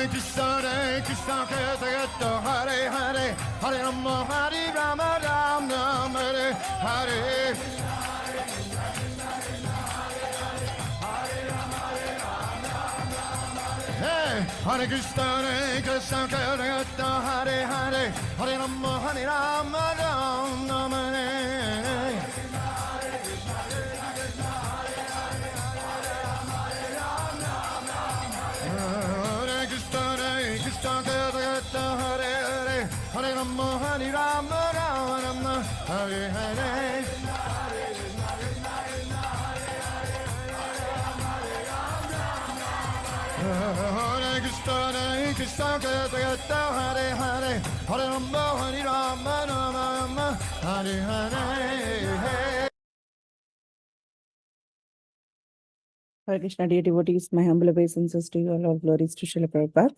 Krishna Krishna Hare Hare Hare Rama Hare Rama Ram Ram Hare Hare Hare Krishna Krishna Hare Hare Hare Rama Ram Ram Hare Hare Rama Hare Rama Rama Rama Hare Hare Hare Krishna Hare Hare Hare Rama Hare Rama Rama Rama Hare Hare. Hare Krishna, dear devotees, my humble obeisances to you all glories to Srila Prabhupada.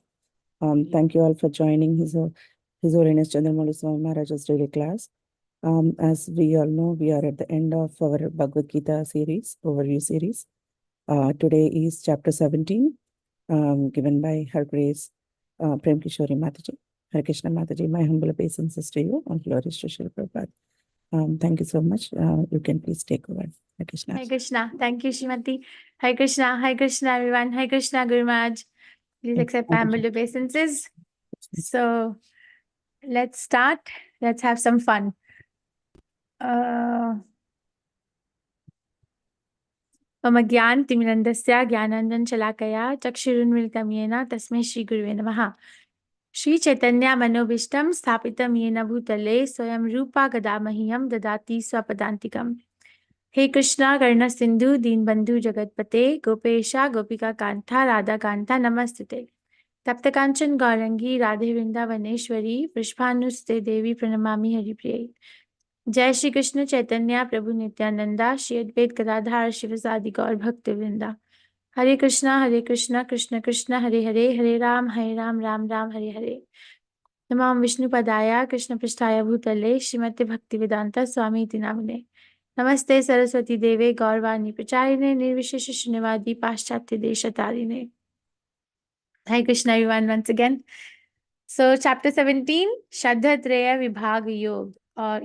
Thank you all for joining His Holiness Candramauli Swami Maharaj's daily class. As we all know, we are at the end of our Bhagavad Gita series, overview series. Today is chapter 17, given by Her Grace Prem Kishori Mataji. Hare Krishna Mataji, my humble obeisances to you, all glories to Srila Prabhupada. Thank you so much. You can please take over. Hare Krishna. Hare Krishna. Thank you, Srimati. Hare Krishna, everyone. Hare Krishna, Guru Maharaj. Please accept my humble obeisances. So, let's start. Let's have some fun. Mama Gyan Timirandasya Gyanandan Chalakaya Chakshurunmilitam Yena Tasmai Shri Guruve Namaha. Shri Chaitanya Manobishtam Sthapitam Yena Bhutale Swayam Rupa Gadamahiyam Dadati Swapadantikam. He Krishna Karna Sindhu Deen Bandhu Jagatpate Gopesha Gopika Kantha Radha Kantha Namastute. Tapta Kanchan Gaurangi Radhe Vrindavaneshwari Vrishbhanuste Devi Pranamami Haripriye. Jai Shri Krishna Chaitanya Prabhu Nityananda Shri Advait Gadadhar Shivasadi Gaur Bhakti Vrinda. Hare Krishna Krishna Krishna Hare Hare Hare Ram Ram Ram Hare Hare. Namam Vishnu Padaya Krishna Prishtaya Bhutale Srimati Bhakti Vedanta Swami Iti Namine. Namaste Saraswati Deve Gaurvani Pracharine Nirvishesha Shunyavadi Paschatya Deshatarine. Hare Krishna everyone once again. So chapter 17, Shraddha Treya Vibhaga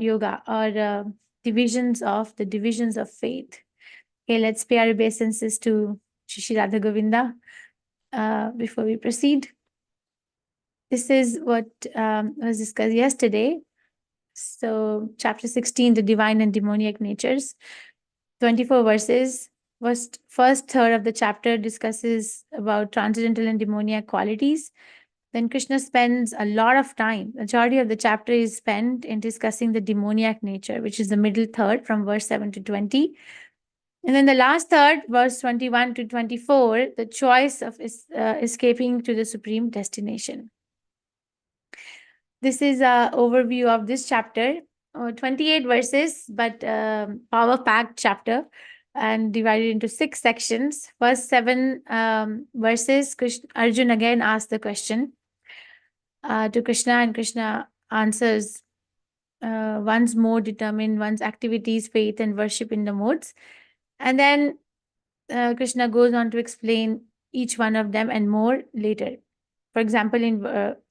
Yoga or divisions of faith. Okay, let's pay our obeisances to Shri Radha Govinda before we proceed. This is what was discussed yesterday. So chapter 16, the divine and demoniac natures, 24 verses. First third of the chapter discusses about transcendental and demoniac qualities. Then Krishna spends a lot of time. Majority of the chapter is spent in discussing the demoniac nature, which is the middle third from verse 7 to 20. And then the last third, verse 21 to 24, the choice of escaping to the supreme destination. This is an overview of this chapter. 28 verses, but power-packed chapter and divided into 6 sections. First 7 verses, Arjun again asked the question to Krishna, and Krishna answers one's mode determine one's activities, faith, and worship in the modes. And then Krishna goes on to explain each one of them and more later. For example, in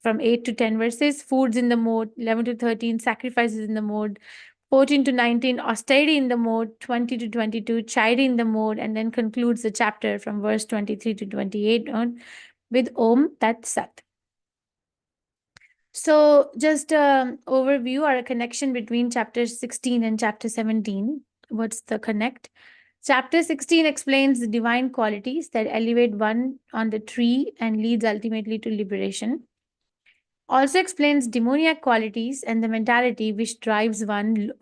from 8 to 10 verses, foods in the mode, 11 to 13, sacrifices in the mode, 14 to 19, austerity in the mode, 20 to 22, charity in the mode, and then concludes the chapter from verse 23 to 28 on with Om Tat Sat. So just overview or a connection between chapter 16 and chapter 17. What's the connect? Chapter 16 explains the divine qualities that elevate one on the tree and leads ultimately to liberation. Also explains demoniac qualities and the mentality which drives one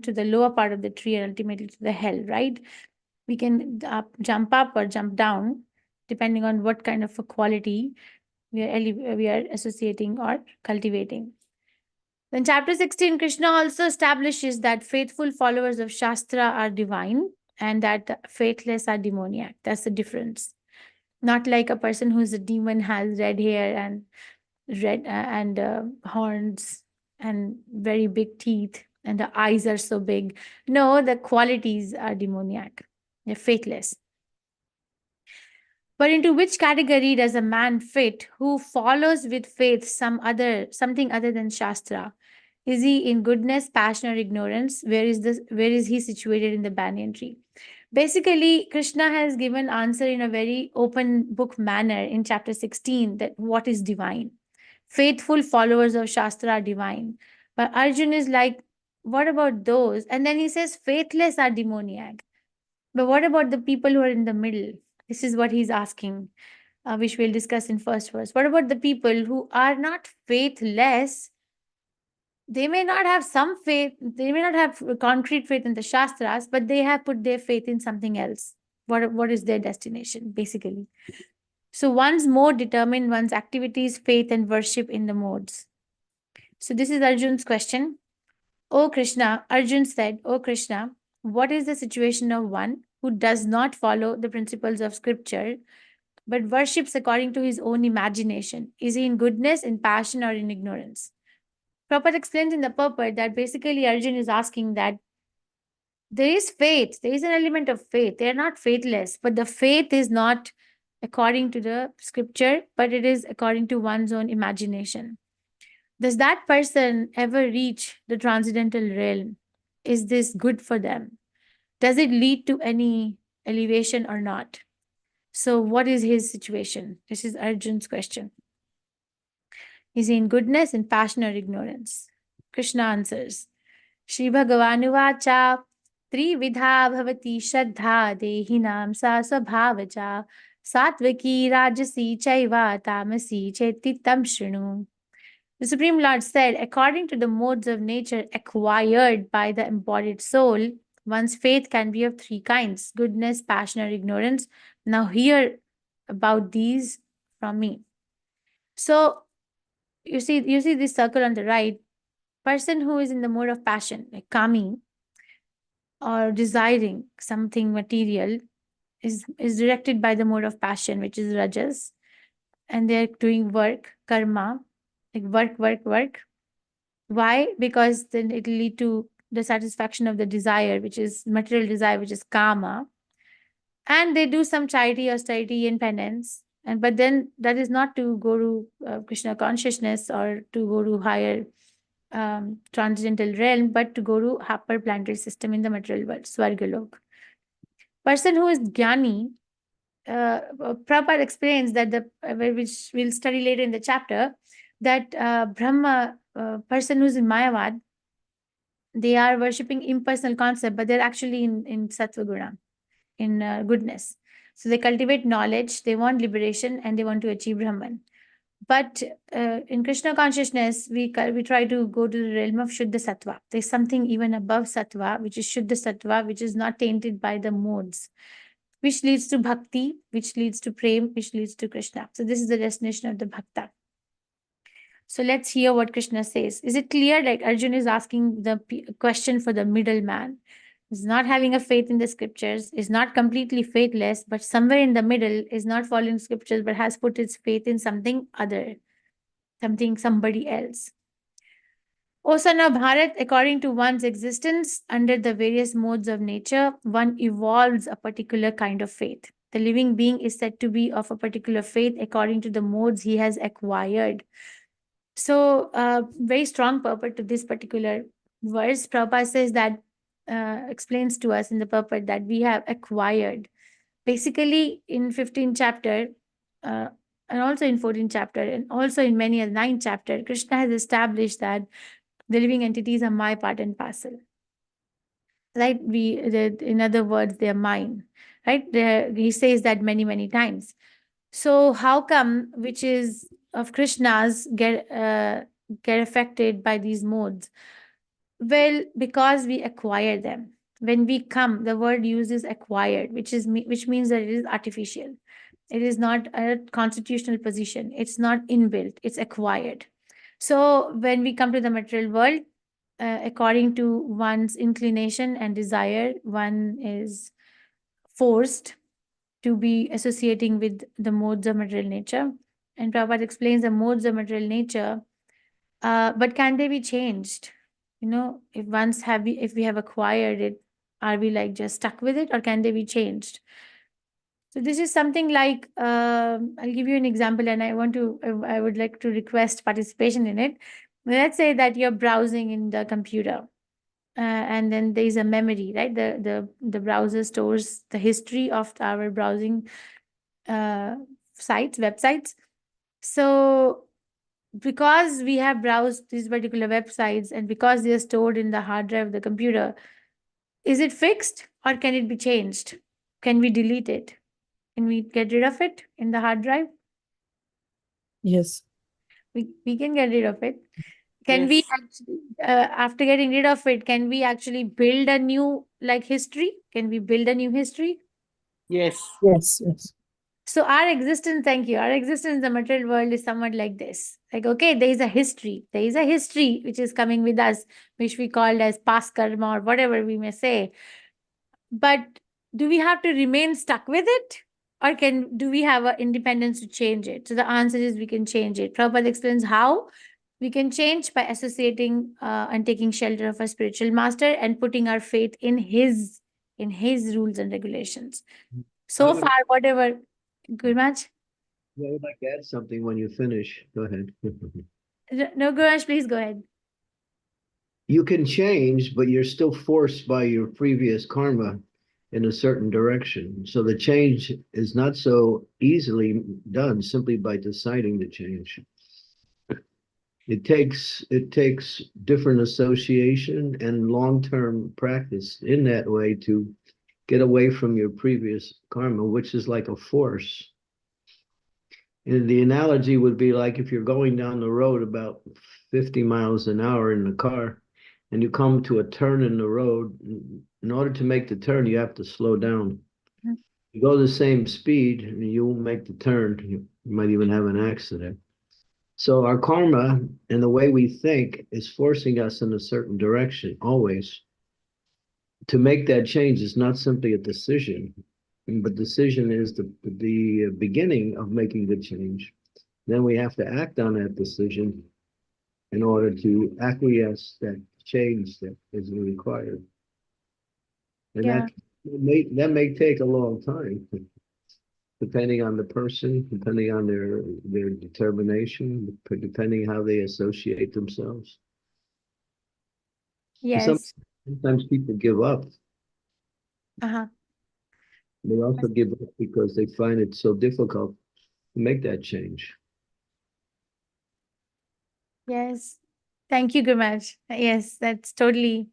to the lower part of the tree and ultimately to the hell, right? We can jump up or jump down depending on what kind of a quality we are associating or cultivating. Then chapter 16, Krishna also establishes that faithful followers of Shastra are divine and that faithless are demoniac. That's the difference. Not like a person who's a demon has red hair and horns and very big teeth and the eyes are so big. No, the qualities are demoniac. They're faithless. But into which category does a man fit who follows with faith something other than Shastra? Is he in goodness, passion, or ignorance? Where is he situated in the banyan tree? Basically, Krishna has given answer in a very open book manner in chapter 16 that what is divine. Faithful followers of Shastra are divine. But Arjun is like, what about those? And then he says, faithless are demoniac. But what about the people who are in the middle? This is what he's asking, which we'll discuss in first verse. What about the people who are not faithless? They may not have some faith, they may not have concrete faith in the Shastras, but they have put their faith in something else. What is their destination, basically? So one's more determined, one's activities, faith, and worship in the modes. So this is Arjun's question. O Krishna, Arjun said, O Krishna, what is the situation of one who does not follow the principles of scripture, but worships according to his own imagination? Is he in goodness, in passion, or in ignorance? Prabhupada explains in the purport that basically Arjun is asking that there is faith, there is an element of faith. They are not faithless, but the faith is not according to the scripture, but it is according to one's own imagination. Does that person ever reach the transcendental realm? Is this good for them? Does it lead to any elevation or not? So, what is his situation? This is Arjun's question. Is he in goodness, in passion, or ignorance? Krishna answers, Shri Bhagawanuvacha Trividha Bhavati Shraddha Dehinam Sa Swabhavaja Satvaki Rajasi Chaiva Tamasi Cheti Tam Shrinu. The Supreme Lord said, according to the modes of nature acquired by the embodied soul, one's faith can be of three kinds: goodness, passion, or ignorance. Now, hear about these from me. So, you see this circle on the right. Person who is in the mode of passion, like kami, or desiring something material, is directed by the mode of passion, which is rajas, and they're doing work, karma, like work. Why? Because then it will lead to the satisfaction of the desire, which is material desire, which is kama. And they do some charity, austerity, and penance. And but then that is not to go to Krishna consciousness or to go to higher transcendental realm, but to go to upper planetary system in the material world, Swargalok. Person who is Jnani, Prabhupada explains that which we'll study later in the chapter, that Brahma, person who's in Mayavad, they are worshipping impersonal concept, but they're actually in Sattva Guna, in goodness. So they cultivate knowledge, they want liberation, and they want to achieve Brahman. But in Krishna consciousness, we try to go to the realm of Shuddha Sattva. There's something even above Sattva, which is Shuddha Sattva, which is not tainted by the modes, which leads to Bhakti, which leads to Prem, which leads to Krishna. So this is the destination of the Bhakta. So let's hear what Krishna says. Is it clear? Like Arjun is asking the question for the middleman. Is not having a faith in the scriptures, is not completely faithless, but somewhere in the middle is not following scriptures, but has put its faith in something other, somebody else. O son of Bharat, according to one's existence under the various modes of nature, one evolves a particular kind of faith. The living being is said to be of a particular faith according to the modes he has acquired. So, very strong purport to this particular verse. Prabhupada says that explains to us in the purport that we have acquired. Basically, in 15th chapter, and also in 14th chapter, and also in many 9th chapter, Krishna has established that the living entities are my part and parcel. Right? In other words, they are mine. Right? He says that many times. So how come which is of Krishna's get affected by these modes? Well, because we acquire them. When we come, the word used is acquired, which means that it is artificial. It is not a constitutional position. It's not inbuilt. It's acquired. So when we come to the material world, according to one's inclination and desire, one is forced to be associating with the modes of material nature. And Prabhupada explains the modes of material nature, but can they be changed? You know, if we have acquired it, are we like just stuck with it, or can they be changed? So this is something like, I'll give you an example, and I would like to request participation in it. Let's say that you're browsing in the computer, and then there is a memory, right? The browser stores the history of our browsing websites. So because we have browsed these particular websites and because they are stored in the hard drive of the computer, is it fixed or can it be changed? Can we delete it? Can we get rid of it in the hard drive? Yes. We can get rid of it. Can we Yes. actually, after getting rid of it, can we actually build a new history? Can we build a new history? Yes. Yes. Yes. So our existence, thank you, our existence in the material world is somewhat like this. Like, okay, there is a history. There is a history which is coming with us, which we called as past karma or whatever we may say. But do we have to remain stuck with it? Or do we have an independence to change it? So the answer is we can change it. Prabhupada explains how we can change by associating and taking shelter of a spiritual master and putting our faith in his rules and regulations. So far, whatever. Gurmaj? Yeah, I would like to add something when you finish. Go ahead. No, Gurmaj, please go ahead. You can change, but you're still forced by your previous karma in a certain direction. So the change is not so easily done simply by deciding to change. It takes different association and long-term practice in that way to get away from your previous karma, which is like a force. And the analogy would be like if you're going down the road about 50 miles an hour in the car and you come to a turn in the road, in order to make the turn, you have to slow down. Mhm. You go the same speed and you won't make the turn. You might even have an accident. So our karma and the way we think is forcing us in a certain direction always. To make that change is not simply a decision, but decision is the beginning of making the change. Then we have to act on that decision in order to acquiesce that change that is required. And Yeah. that may take a long time, depending on the person, depending on their determination, depending how they associate themselves. Yes. Sometimes people give up. Uh-huh. They also give up because they find it so difficult to make that change. Yes. Thank you, Gurmaj. Yes, that's totally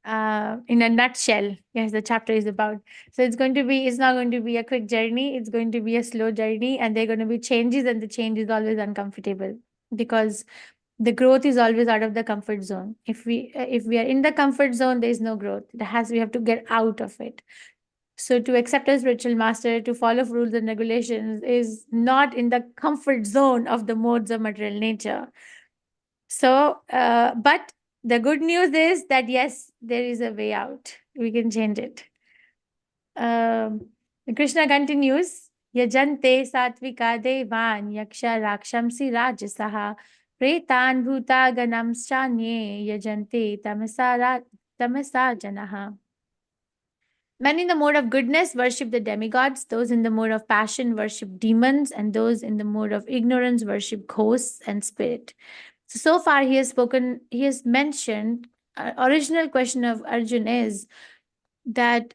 in a nutshell. Yes, the chapter is about. So it's not going to be a quick journey. It's going to be a slow journey, and there are going to be changes, and the change is always uncomfortable because the growth is always out of the comfort zone. If we are in the comfort zone, there is no growth. We have to get out of it. So to accept a spiritual master, to follow rules and regulations is not in the comfort zone of the modes of material nature. So, but the good news is that yes, there is a way out. We can change it. Um, Krishna continues, Yajante satvika devan yaksha rakshamsi rajasaha pretan bhuta ganam shanye yajante tamasa janaha. Men in the mode of goodness worship the demigods, those in the mode of passion worship demons, and those in the mode of ignorance worship ghosts and spirit. So far he has mentioned, original question of Arjun is that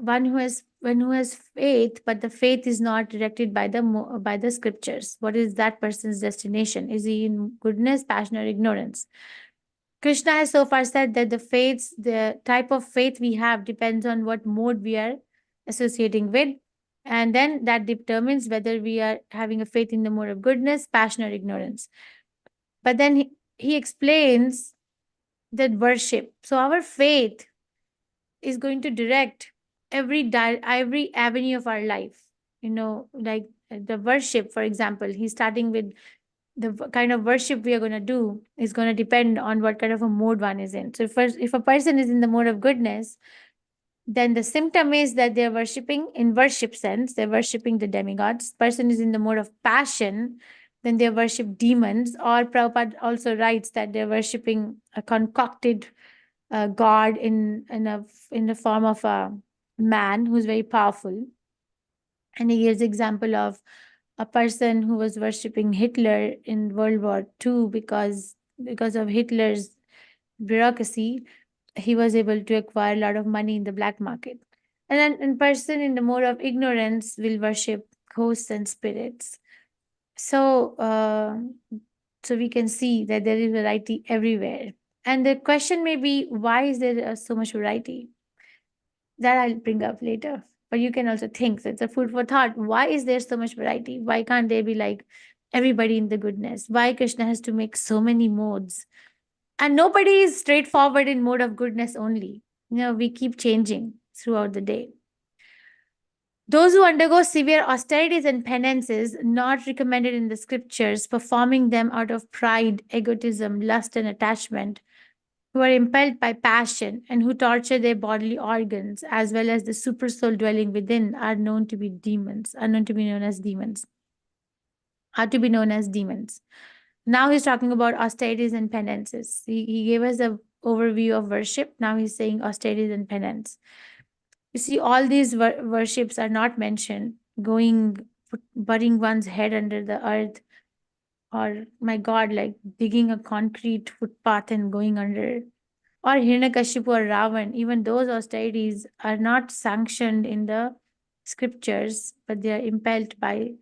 one who has faith, but the faith is not directed by the scriptures. What is that person's destination? Is he in goodness, passion, or ignorance? Krishna has so far said that the type of faith we have depends on what mode we are associating with. And then that determines whether we are having a faith in the mode of goodness, passion, or ignorance. But then he explains that worship. So our faith is going to direct every avenue of our life. Like the worship, for example, he's starting with the kind of worship we are going to do is going to depend on what kind of a mode one is in. So if a person is in the mode of goodness, then the symptom is that they're worshiping in worship sense, they're worshiping the demigods. Person is in the mode of passion, then they worship demons. Or Prabhupada also writes that they're worshiping a concocted god in the form of a man who's very powerful. And he gives example of a person who was worshipping Hitler in World War II because of Hitler's bureaucracy, he was able to acquire a lot of money in the black market. And then a person in the mode of ignorance will worship ghosts and spirits. So, so we can see that there is variety everywhere. And the question may be, why is there so much variety? That I'll bring up later. But you can also think, that it's a food for thought. Why is there so much variety? Why can't there be like everybody in the goodness? Why Krishna has to make so many modes? And nobody is straightforward in mode of goodness only. We keep changing throughout the day. Those who undergo severe austerities and penances not recommended in the scriptures, performing them out of pride, egotism, lust, and attachment, who are impelled by passion and who torture their bodily organs as well as the super soul dwelling within, are known to be demons, are known to be known as demons, are to be known as demons. Now he's talking about austerities and penances. He gave us an overview of worship. Now he's saying austerities and penance. You see, all these worships are not mentioned. Burying one's head under the earth, or my God, like digging a concrete footpath and going under, or Hiranyakashipu or Ravan. Even those austerities are not sanctioned in the scriptures, but they are impelled by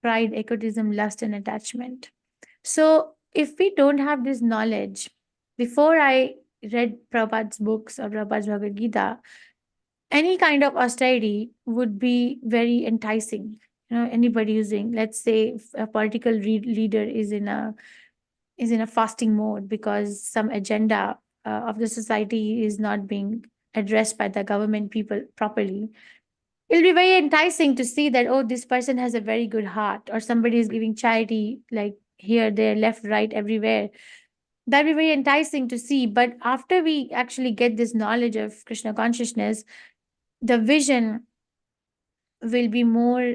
pride, egotism, lust, and attachment. So, if we don't have this knowledge, before I read Prabhupada's books or Prabhupada's Bhagavad Gita, any kind of austerity would be very enticing. Anybody using, let's say, if a political leader is in a fasting mode because some agenda of the society is not being addressed by the government people properly, it'll be very enticing to see that, oh, this person has a very good heart, or somebody is giving charity like here, there, left, right, everywhere. That'd be very enticing to see. But after we actually get this knowledge of Krishna consciousness, the vision will be more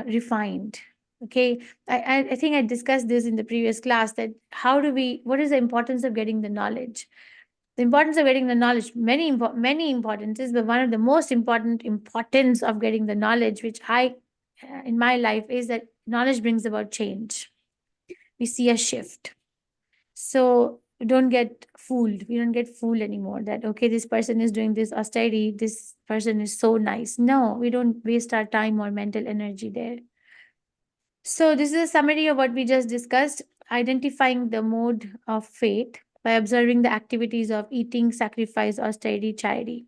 refined. Okay, I think I discussed this in the previous class, that what is the importance of getting the knowledge? The importance of getting the knowledge, many importances, but one of the most important importance of getting the knowledge, which in my life, is that knowledge brings about change. We see a shift. So we don't get fooled. We don't get fooled anymore that, okay, this person is doing this austerity, this person is so nice. No, we don't waste our time or mental energy there. So this is a summary of what we just discussed, identifying the mode of faith by observing the activities of eating, sacrifice, austerity, charity.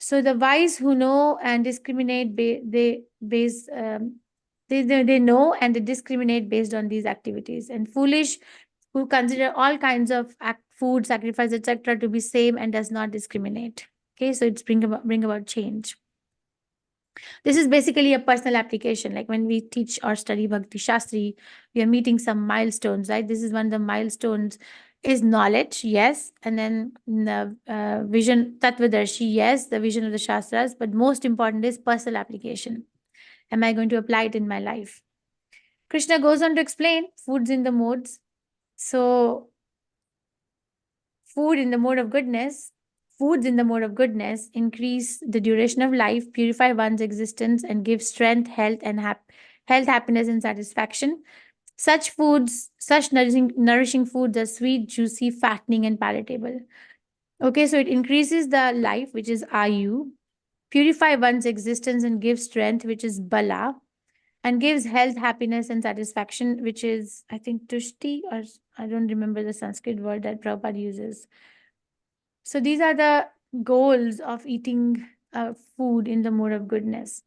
So the wise who know and discriminate, they know and they discriminate based on these activities, and foolish who consider all kinds of food, sacrifice, etc. to be same and does not discriminate. Okay, so it's bring about change. This is basically a personal application. Like when we teach or study Bhakti Shastri, we are meeting some milestones, right? This is one of the milestones is knowledge, yes. And then the vision, Tattvadarshi, yes, the vision of the Shastras. But most important is personal application. Am I going to apply it in my life? Krishna goes on to explain foods in the modes. So food in the mode of goodness, foods in the mode of goodness increase the duration of life, purify one's existence, and give strength, health, and health, happiness, and satisfaction. Such nourishing foods are sweet, juicy, fattening, and palatable. Okay, so it increases the life, which is Ayu, purify one's existence and give strength, which is Bala, and gives health, happiness, and satisfaction, which is, I think, Tushti, or I don't remember the Sanskrit word that Prabhupada uses. So these are the goals of eating food in the mode of goodness.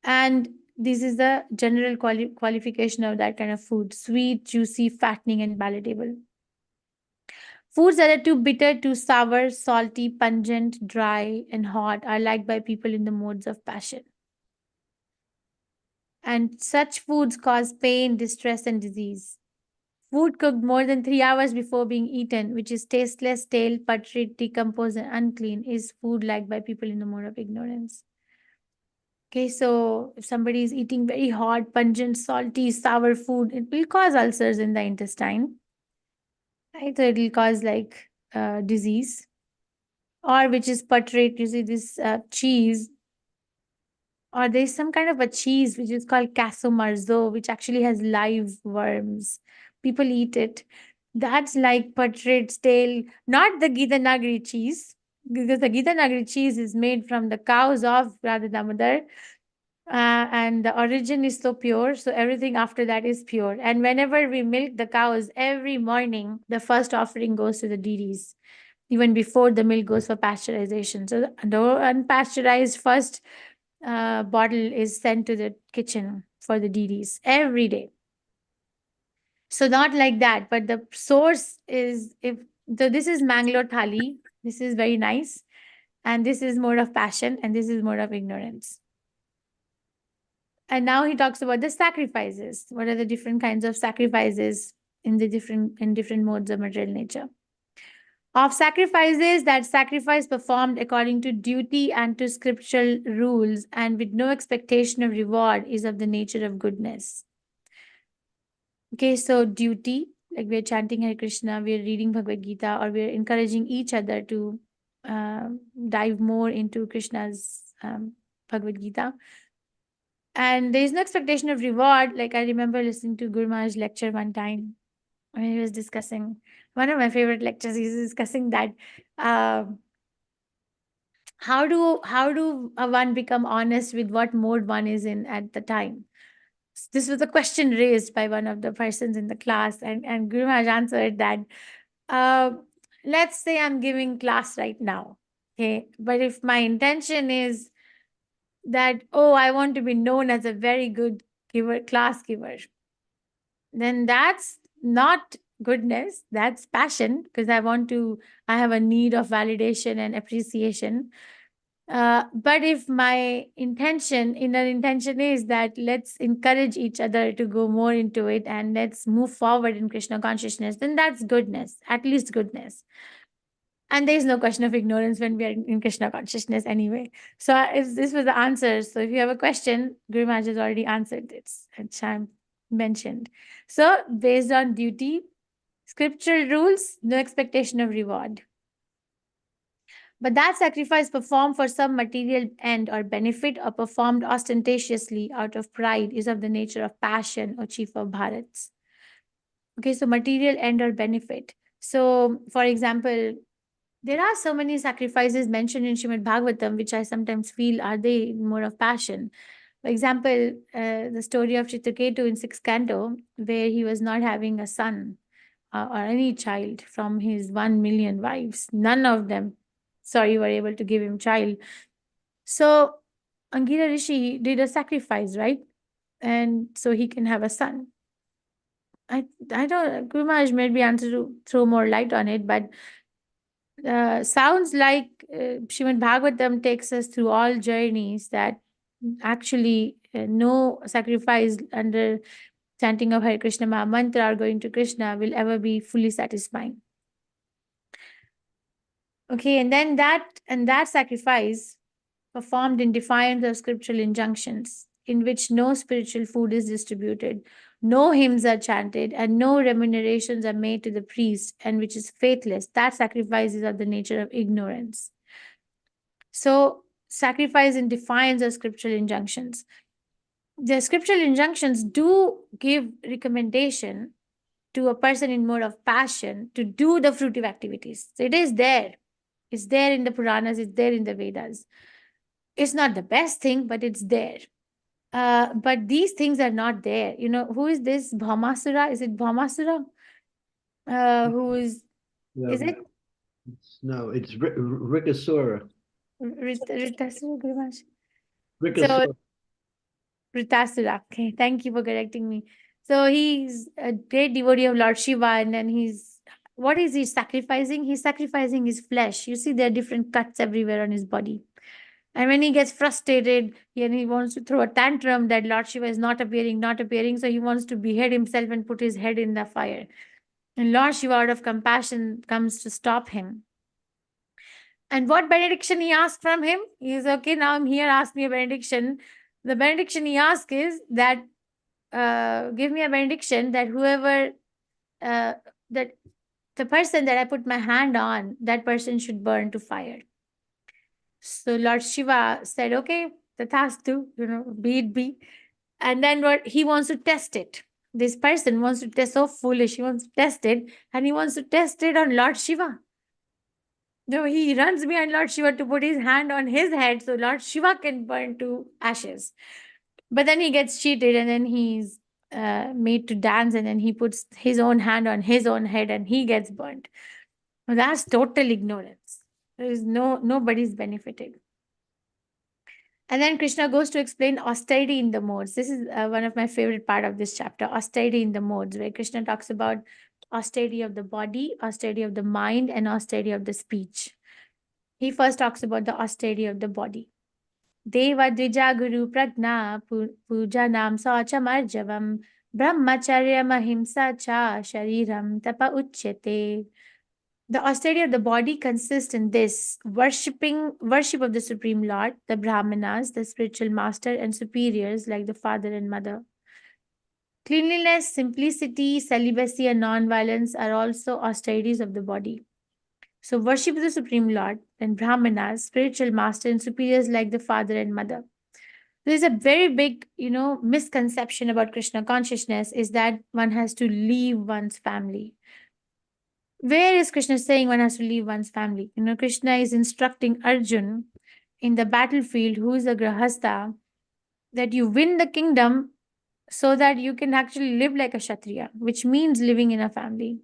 And this is the general qualification of that kind of food: sweet, juicy, fattening, and palatable. Foods that are too bitter, too sour, salty, pungent, dry, and hot are liked by people in the modes of passion. And such foods cause pain, distress, and disease. Food cooked more than 3 hours before being eaten, which is tasteless, stale, putrid, decomposed, and unclean, is food liked by people in the mode of ignorance. Okay, so if somebody is eating very hot, pungent, salty, sour food, it will cause ulcers in the intestine. Right? So it will cause like disease. Or which is putrid, you see this cheese, Or there's some kind of a cheese which is called casomarzo, which actually has live worms. People eat it. That's like portrait stale, not the Gita Nagari cheese, because the Gita Nagari cheese is made from the cows of Radha Damodar. And the origin is so pure, so everything after that is pure. And whenever we milk the cows every morning, the first offering goes to the deities, even before the milk goes for pasteurization. So the unpasteurized first bottle is sent to the kitchen for the deities every day. So not like that, but the source is, if so this is Mangalore thali, this is very nice, and this is mode of passion, and this is mode of ignorance. And now he talks about the sacrifices. What are the different kinds of sacrifices in the different modes of material nature? Of sacrifices, that sacrifice performed according to duty and to scriptural rules and with no expectation of reward is of the nature of goodness. Okay, so duty, like we're chanting Hare Krishna, we're reading Bhagavad Gita, or we're encouraging each other to dive more into Krishna's Bhagavad Gita. And there is no expectation of reward. Like I remember listening to Guru Maharaj's lecture one time when he was discussing, one of my favorite lectures, he's discussing that how do one become honest with what mode one is in at the time. This was a question raised by one of the persons in the class, and Guru Maharaj answered that let's say I'm giving class right now, okay, but if my intention is that, oh, I want to be known as a very good giver, class giver, then that's not goodness, that's passion, because I have a need of validation and appreciation. But if my inner intention is that let's encourage each other to go more into it and let's move forward in Krishna consciousness, then that's goodness, at least goodness. And there is no question of ignorance when we are in Krishna consciousness anyway. So if this was the answer, so if you have a question, Guru Maharaj has already answered it, which I mentioned. So based on duty, scriptural rules, no expectation of reward. But that sacrifice performed for some material end or benefit or performed ostentatiously out of pride is of the nature of passion or chief of bharats. Okay, so material end or benefit. So, for example, there are so many sacrifices mentioned in Srimad Bhagavatam, which I sometimes feel are they more of passion. For example, the story of Chitraketu in 6th canto, where he was not having a son or any child from his 1,000,000 wives. None of them, were able to give him child. So Angira Rishi did a sacrifice, right? And so he can have a son. I don't, Guru Maharaj may be able to throw more light on it, but sounds like Srimad Bhagavatam takes us through all journeys that actually no sacrifice under chanting of Hare Krishna Maha Mantra or going to Krishna will ever be fully satisfying. Okay, and then that sacrifice performed in defiance of scriptural injunctions, in which no spiritual food is distributed, no hymns are chanted, and no remunerations are made to the priest, and which is faithless, that sacrifice is of the nature of ignorance. So, sacrifice in defiance of scriptural injunctions. The scriptural injunctions do give recommendation to a person in mode of passion to do the fruitive activities. So it is there. It's there in the Puranas, it's there in the Vedas. It's not the best thing, but it's there. But these things are not there. You know, who is this Bhaumasura? Is it Bhaumasura? Who is No, it? no, it's Rikasura. Ritasura Guru Maharaj? So Rikasura. Ritasura. Okay, thank you for correcting me. So he's a great devotee of Lord Shiva, and then what is he sacrificing? He's sacrificing his flesh. You see, there are different cuts everywhere on his body. And when he gets frustrated and he wants to throw a tantrum that Lord Shiva is not appearing, so he wants to behead himself and put his head in the fire. And Lord Shiva, out of compassion, comes to stop him. And what benediction he asks from him? He is, okay, now I'm here, ask me a benediction. The benediction he asks is that, give me a benediction that whoever, that the person that I put my hand on, that person should burn to fire. So Lord Shiva said, okay, Tathastu, be it be. And then what he wants to test it. This person wants to test, so foolish, he wants to test it, and he wants to test it on Lord Shiva. No, he runs behind Lord Shiva to put his hand on his head so Lord Shiva can burn to ashes. But then he gets cheated, and then he's made to dance, and then he puts his own hand on his own head and he gets burnt. Well, that's total ignorance. There is nobody's benefited. And then Krishna goes to explain austerity in the modes. This is one of my favorite part of this chapter, austerity in the modes, where Krishna talks about austerity of the body, austerity of the mind, and austerity of the speech. He first talks about the austerity of the body. Deva Dvija Guru Pragna Puja Nam Saucham Arjavam Brahmacharya Mahimsa Cha Shariram Tapa Uchyate. The austerity of the body consists in this: worship of the Supreme Lord, the Brahmanas, the spiritual master, and superiors like the father and mother. Cleanliness, simplicity, celibacy, and non-violence are also austerities of the body. So worship of the Supreme Lord, then Brahmanas, spiritual master, and superiors like the father and mother. There's a very big, misconception about Krishna consciousness, is that one has to leave one's family. Where is Krishna saying one has to leave one's family? Krishna is instructing Arjun in the battlefield, who is a grahastha, that you win the kingdom so that you can actually live like a Kshatriya, which means living in a family.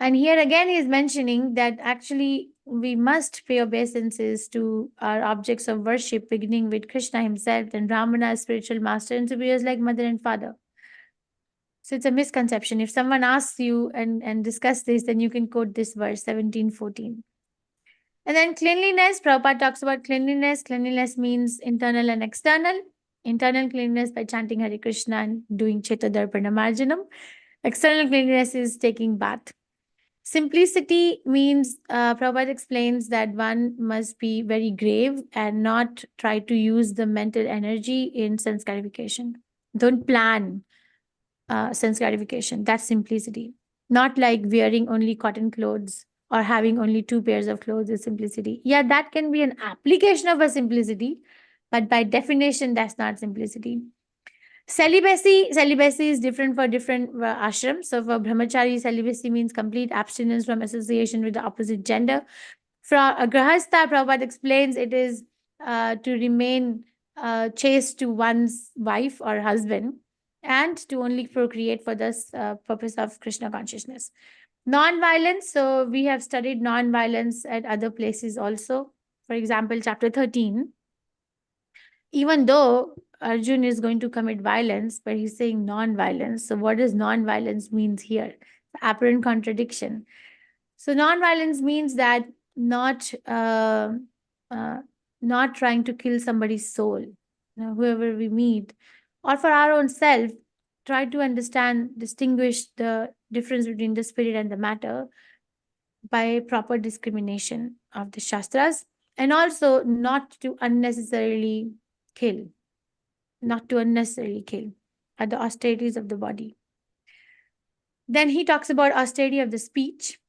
And here again, he is mentioning that actually we must pay obeisances to our objects of worship, beginning with Krishna himself, then Brahmana, spiritual master, and superiors like mother and father. So it's a misconception. If someone asks you and discuss this, then you can quote this verse, 17:14. And then cleanliness, Prabhupada talks about cleanliness. Cleanliness means internal and external. Internal cleanliness by chanting Hare Krishna and doing Chetadarpana Marjanam. External cleanliness is taking bath. Simplicity means, Prabhupada explains that one must be very grave and not try to use the mental energy in sense gratification. Don't plan sense gratification. That's simplicity. Not like wearing only cotton clothes or having only 2 pairs of clothes is simplicity. Yeah, that can be an application of a simplicity, but by definition, that's not simplicity. Celibacy is different for different ashrams. So for brahmachari, celibacy means complete abstinence from association with the opposite gender. For a grahastha, Prabhupada explains it is to remain chaste to one's wife or husband and to only procreate for this purpose of Krishna consciousness. Non-violence, so we have studied non-violence at other places also. For example, chapter 13. Even though Arjun is going to commit violence, but he's saying non-violence. So what does non-violence means here? The apparent contradiction. So non-violence means that not trying to kill somebody's soul, whoever we meet, or for our own self, try to understand, distinguish the difference between the spirit and the matter by proper discrimination of the Shastras, and also not to unnecessarily kill, are the austerities of the body. Then he talks about austerity of the speech.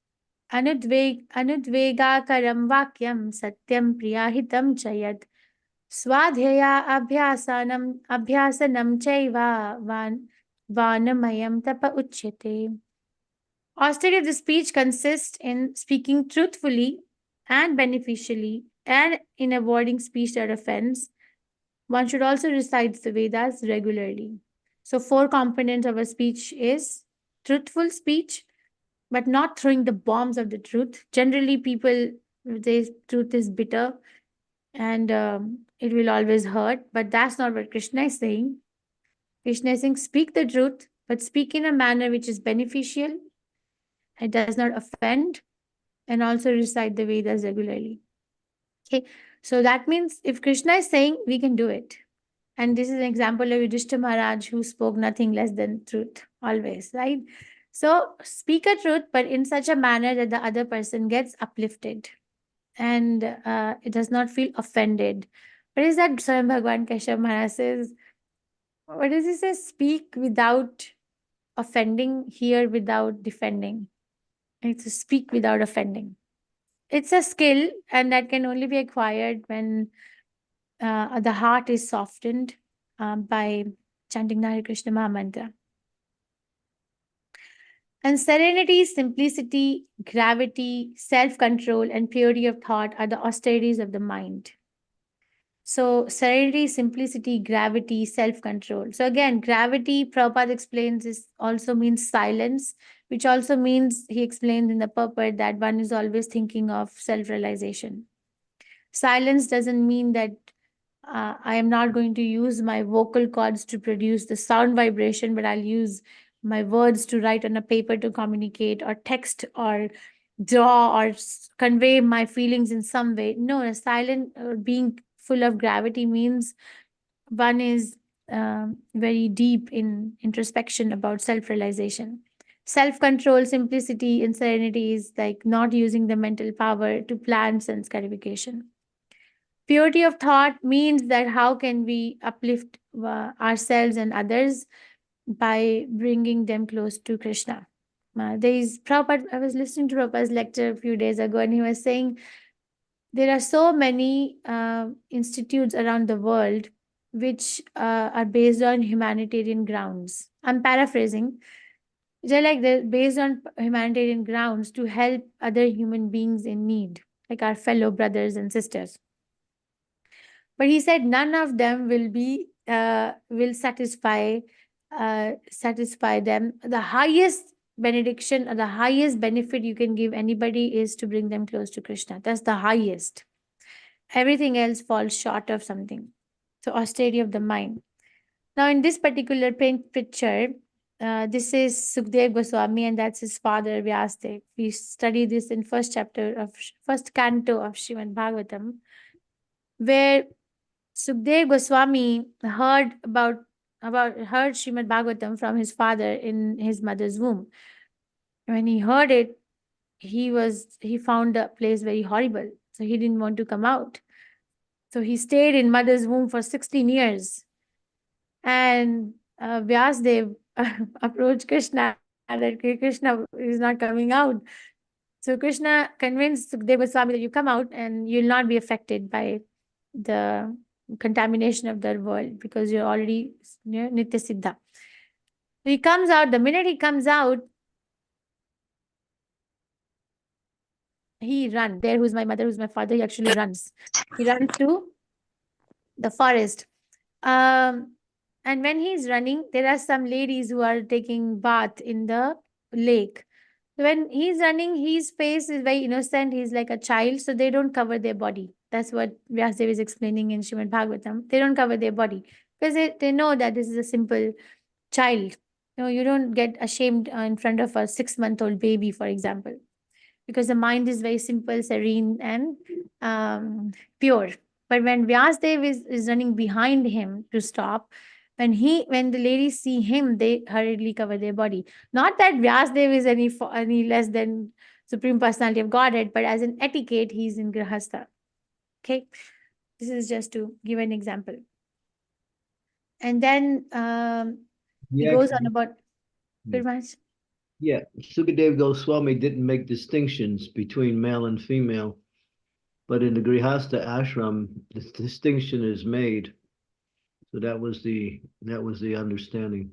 Anudvega karam vakyam satyam priyahitam chayat swadhyaya abhyasanam chaiva vanamayam tapa uchyate. Austerity of the speech consists in speaking truthfully and beneficially and in avoiding speech that offends. One should also recite the Vedas regularly. So 4 components of a speech is truthful speech, but not throwing the bombs of the truth. Generally, people say truth is bitter and it will always hurt, but that's not what Krishna is saying. Krishna is saying, speak the truth, but speak in a manner which is beneficial, it does not offend, and also recite the Vedas regularly. Okay, so that means if Krishna is saying, we can do it. And this is an example of Yudhishthira Maharaj, who spoke nothing less than truth, always, right? So speak a truth, but in such a manner that the other person gets uplifted and it does not feel offended. What is that Swami Bhagwan Keshav Maharaj says? What does he say? Speak without offending, hear without defending. It's to speak without offending. It's a skill, and that can only be acquired when the heart is softened by chanting the Hare Krishna Maha Mantra. And serenity, simplicity, gravity, self-control, and purity of thought are the austerities of the mind. So serenity, simplicity, gravity, self-control. So again, gravity, Prabhupada explains, this also means silence, which also means, he explains in the purport, that one is always thinking of self-realization. Silence doesn't mean that I am not going to use my vocal cords to produce the sound vibration, but I'll use my words to write on a paper to communicate, or text, or draw, or convey my feelings in some way. No, a silent being full of gravity means one is very deep in introspection about self-realization. Self-control, simplicity, and serenity is like not using the mental power to plan sense gratification. Purity of thought means that how can we uplift ourselves and others by bringing them close to Krishna. There is Prabhupada, I was listening to Prabhupada's lecture a few days ago, and he was saying there are so many institutes around the world which are based on humanitarian grounds. I'm paraphrasing. They're based on humanitarian grounds to help other human beings in need, like our fellow brothers and sisters. But he said none of them will satisfy them. The highest benediction or the highest benefit you can give anybody is to bring them close to Krishna. That's the highest. Everything else falls short of something. So austerity of the mind. Now in this particular picture, this is Sukdev Goswami, and that's his father Vyasdev. We study this in first canto of Srimad Bhagavatam, where Sukdev Goswami heard Srimad Bhagavatam from his father in his mother's womb. When he heard it, he found the place very horrible. So he didn't want to come out. So he stayed in mother's womb for 16 years. And Vyasdev approached Krishna that Krishna is not coming out. So Krishna convinced Sukdev Goswami that you come out and you'll not be affected by the contamination of the world because you're already Nitya Siddha. He comes out. The minute he comes out, he runs. There, who's my mother, who's my father, he actually runs. He runs to the forest. And when he's running, there are some ladies who are taking bath in the lake. When he's running, his face is very innocent. He's like a child, so they don't cover their body. That's what Vyasadeva is explaining in Srimad Bhagavatam. They don't cover their body because they know that this is a simple child. You don't get ashamed in front of a 6-month-old baby, for example, because the mind is very simple, serene, and pure. But when Vyasadeva is running behind him to stop, when the ladies see him, they hurriedly cover their body. Not that Vyasadeva is any less than Supreme Personality of Godhead, but as an etiquette, he's in Grihastha. Okay, this is just to give an example. And then he goes on about pretty much. Yeah, Sukadev Goswami didn't make distinctions between male and female, but in the Grihastha ashram, the distinction is made. So that was the understanding.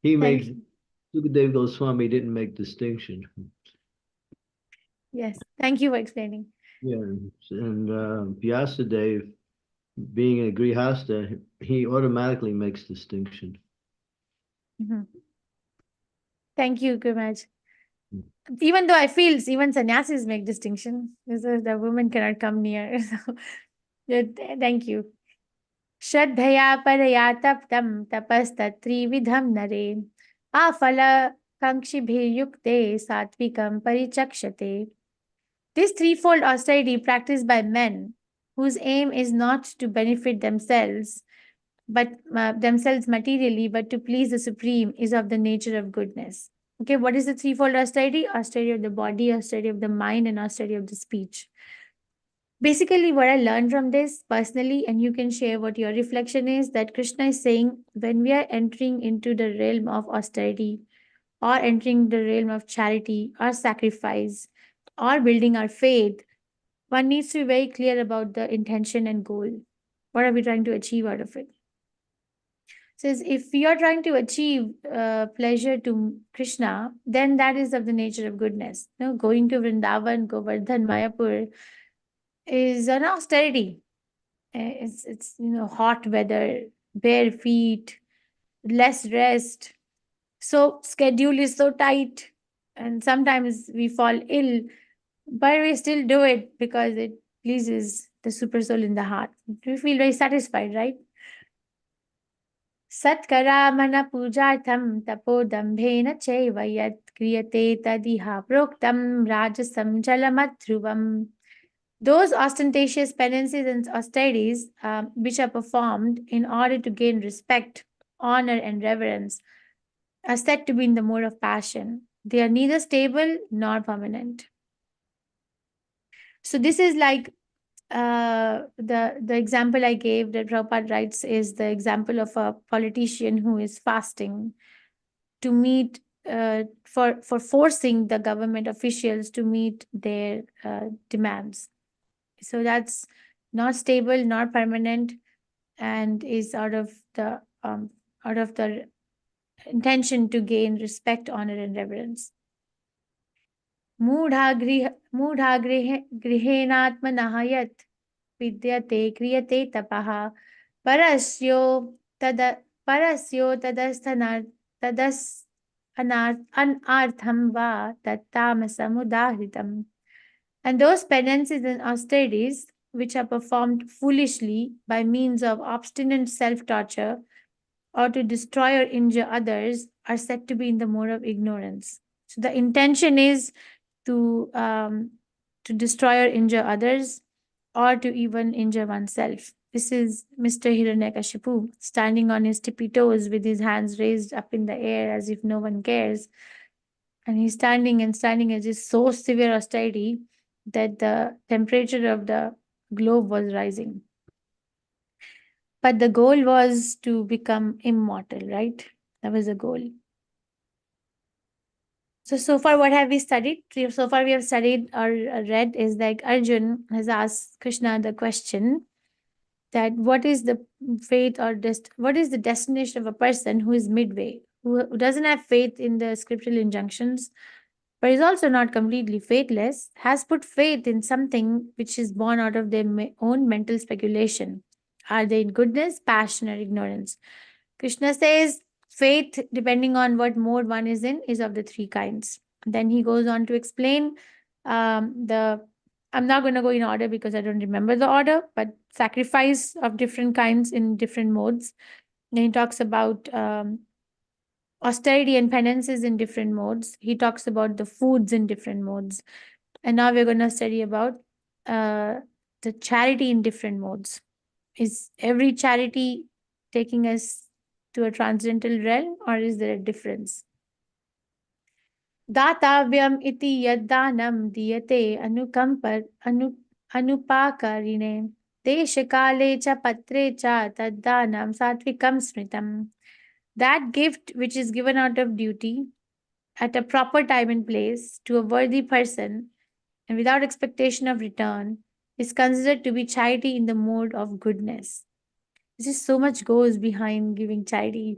Sukadev Goswami didn't make distinction. Yes, thank you for explaining. Yeah, and Vyasadeva, being a Grihastha, he automatically makes distinction. Mm-hmm. Thank you, Gurmaj. Even though I feel even sannyasis make distinction, because the women cannot come near. So, thank you. Shraddhaya paraya taptam tapastatrividham nare afala kankshibhiryukte satvikam parichakshate. This threefold austerity practiced by men whose aim is not to benefit themselves, but themselves materially, but to please the Supreme, is of the nature of goodness. Okay, what is the threefold austerity? Austerity of the body, austerity of the mind, and austerity of the speech. Basically, what I learned from this personally, and you can share what your reflection is, that Krishna is saying when we are entering into the realm of austerity, or entering the realm of charity, or sacrifice, or building our faith, one needs to be very clear about the intention and goal. What are we trying to achieve out of it? Says if you are trying to achieve pleasure to Krishna, then that is of the nature of goodness. You know, going to Vrindavan, Govardhan, Mayapur is an austerity. It's hot weather, bare feet, less rest. So schedule is so tight, and sometimes we fall ill, but we still do it because it pleases the super soul in the heart. We feel very satisfied, right? Satkaramana pujartham tapodambhena chaiva yat kriyate tadiha proktam rajasam jalamadhruvam. Those ostentatious penances and austerities which are performed in order to gain respect, honor, and reverence are said to be in the mode of passion. They are neither stable nor permanent. So this is like the example I gave that Prabhupada writes is the example of a politician who is fasting to meet for forcing the government officials to meet their demands. So that's not stable, not permanent, and is out of the intention to gain respect, honor, and reverence. मूढागृहेणात्मनः यत् विद्यते क्रियते तपः परस्यो तद परस्यो अनार्थं वा तत्तामसमुदाहृतम्. And those penances and austerities which are performed foolishly by means of obstinate self-torture or to destroy or injure others are said to be in the mode of ignorance. So the intention is to destroy or injure others, or to even injure oneself. This is Mr. Hiranyakashipu standing on his tippy toes with his hands raised up in the air as if no one cares. And he's standing and standing as is so severe austerity that the temperature of the globe was rising. But the goal was to become immortal, right? That was the goal. So far, what have we studied? So far, we have studied or read is like Arjun has asked Krishna the question that what is the fate or what is the destination of a person who is midway, who doesn't have faith in the scriptural injunctions, but is also not completely faithless, has put faith in something which is born out of their own mental speculation. Are they in goodness, passion, or ignorance? Krishna says faith, depending on what mode one is in, is of the three kinds. Then he goes on to explain I'm not going to go in order because I don't remember the order, but sacrifice of different kinds in different modes. Then he talks about austerity and penances in different modes. He talks about the foods in different modes. And now we're going to study about the charity in different modes. Is every charity taking us to a transcendental realm, or is there a difference? Datavyam iti yaddanam diyate anupakarine deshakale cha patre cha taddanam satvikam smritam. That gift which is given out of duty at a proper time and place to a worthy person and without expectation of return is considered to be charity in the mode of goodness. This is so much goes behind giving charity,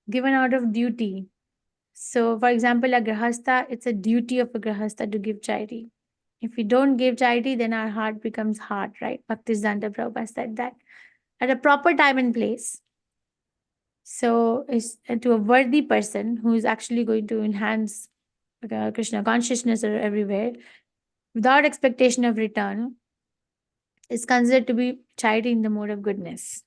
given out of duty. So, for example, a grahastha, it's a duty of a grahastha to give charity. If we don't give charity, then our heart becomes hard, right? Bhaktisiddhanta Prabhupada said that. At a proper time and place. So, it's to a worthy person who is actually going to enhance Krishna consciousness everywhere without expectation of return is considered to be charity in the mode of goodness.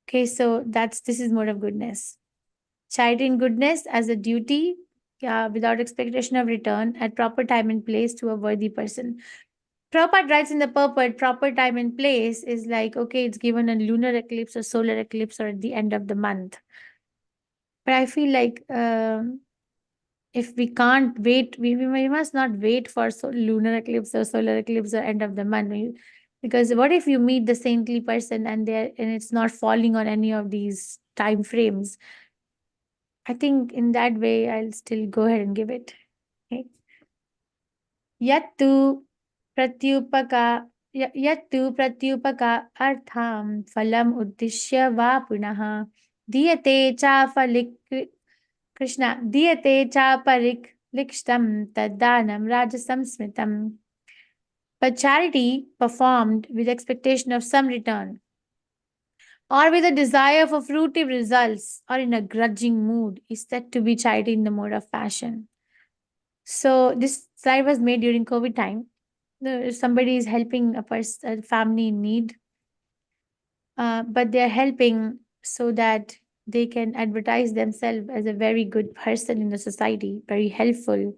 Okay, so this is mode of goodness. Charity in goodness as a duty without expectation of return at proper time and place to a worthy person. Prabhupada writes in the purport, proper time and place is like, okay, it's given a lunar eclipse or solar eclipse or at the end of the month. But I feel like if we can't wait, we must not wait for lunar eclipse or solar eclipse or end of the month. Because what if you meet the saintly person and it's not falling on any of these time frames? I think in that way, I'll still go ahead and give it. Okay. Yattu pratyupaka yattu pratyupaka artham phalam uddishya va punaha diyate cha phalik Krishna diyate cha parik likshtam taddanam rajasam smritam. But charity performed with expectation of some return, or with a desire for fruitive results, or in a grudging mood, is said to be charity in the mode of passion. So this slide was made during COVID time. If somebody is helping a family in need, but they are helping so that they can advertise themselves as a very good person in the society, very helpful.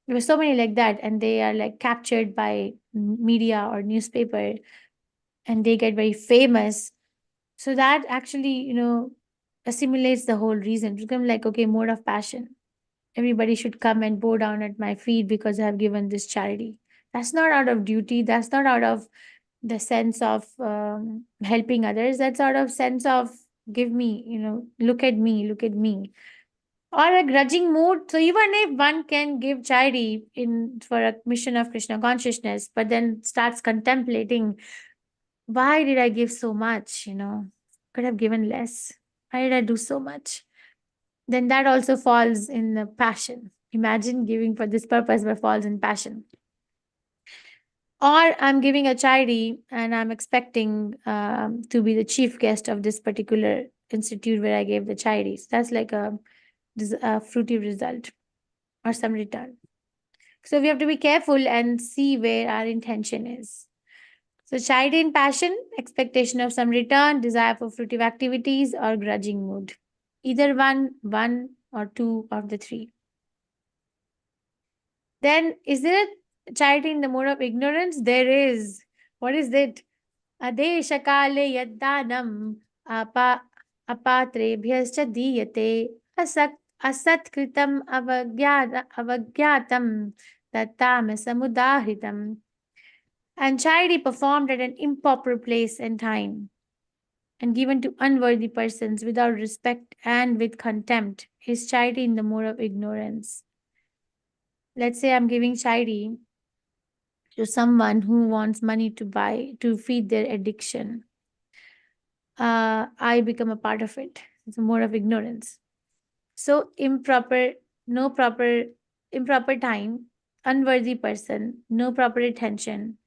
There were so many like that, and they are like captured by media or newspaper, and they get very famous. So that actually, assimilates the whole reason. To become like, okay, mode of passion. Everybody should come and bow down at my feet because I have given this charity. That's not out of duty. That's not out of the sense of helping others. That's out of sense of give me, look at me, look at me. Or a grudging mood. So even if one can give charity in for a mission of Krishna consciousness, but then starts contemplating, why did I give so much? Could have given less. Why did I do so much? Then that also falls in the passion. Imagine giving for this purpose, but falls in passion. Or I'm giving a charity and I'm expecting to be the chief guest of this particular institute where I gave the charities. That's like a fruity result or some return. So we have to be careful and see where our intention is. So charity in passion, expectation of some return, desire for fruitive activities, or grudging mood. Either one or two of the three. Then is there a charity in the mode of ignorance? There is. What is it? Adeshakale yaddanam apatrebhyascha diyate asat kritam avagyatam tattamasamudahritam. And charity performed at an improper place and time and given to unworthy persons without respect and with contempt is charity in the mode of ignorance. Let's say I'm giving charity to someone who wants money to feed their addiction. I become a part of it. It's a mode of ignorance. So improper time, unworthy person, no proper attention,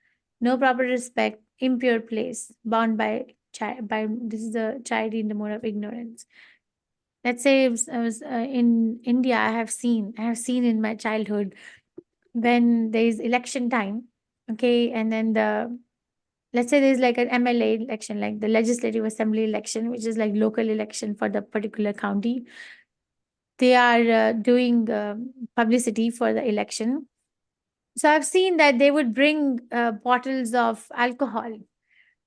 no proper respect, impure place, bound by this is the charity in the mode of ignorance. Let's say I was in India. I have seen in my childhood when there is election time, okay, and then let's say there's like an MLA election, like the legislative assembly election, which is like local election for the particular county. They are doing publicity for the election. So I've seen that they would bring bottles of alcohol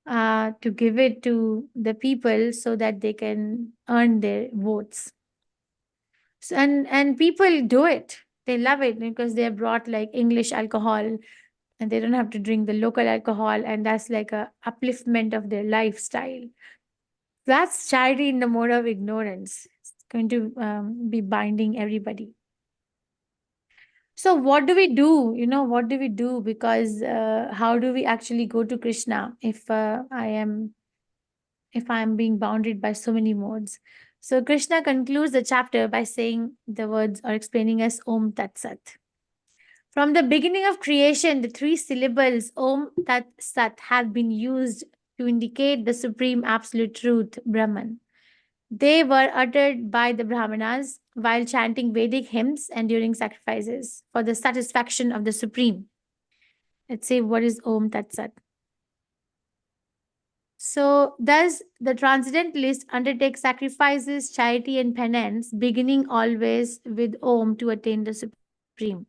to give it to the people so that they can earn their votes. So, and people do it. They love it because they have brought like English alcohol and they don't have to drink the local alcohol, and that's like a upliftment of their lifestyle. That's charity in the mode of ignorance. It's going to be binding everybody. So what do we do? What do we do? Because how do we actually go to Krishna if I am being bounded by so many modes? So Krishna concludes the chapter by saying the words or explaining as Om Tat Sat. From the beginning of creation, the three syllables Om Tat Sat have been used to indicate the supreme absolute truth, Brahman. They were uttered by the Brahmanas while chanting Vedic hymns and during sacrifices for the satisfaction of the Supreme. Let's say, what is Om Tat Sat? So, thus, the transcendentalist undertakes sacrifices, charity, and penance, beginning always with Om to attain the Supreme.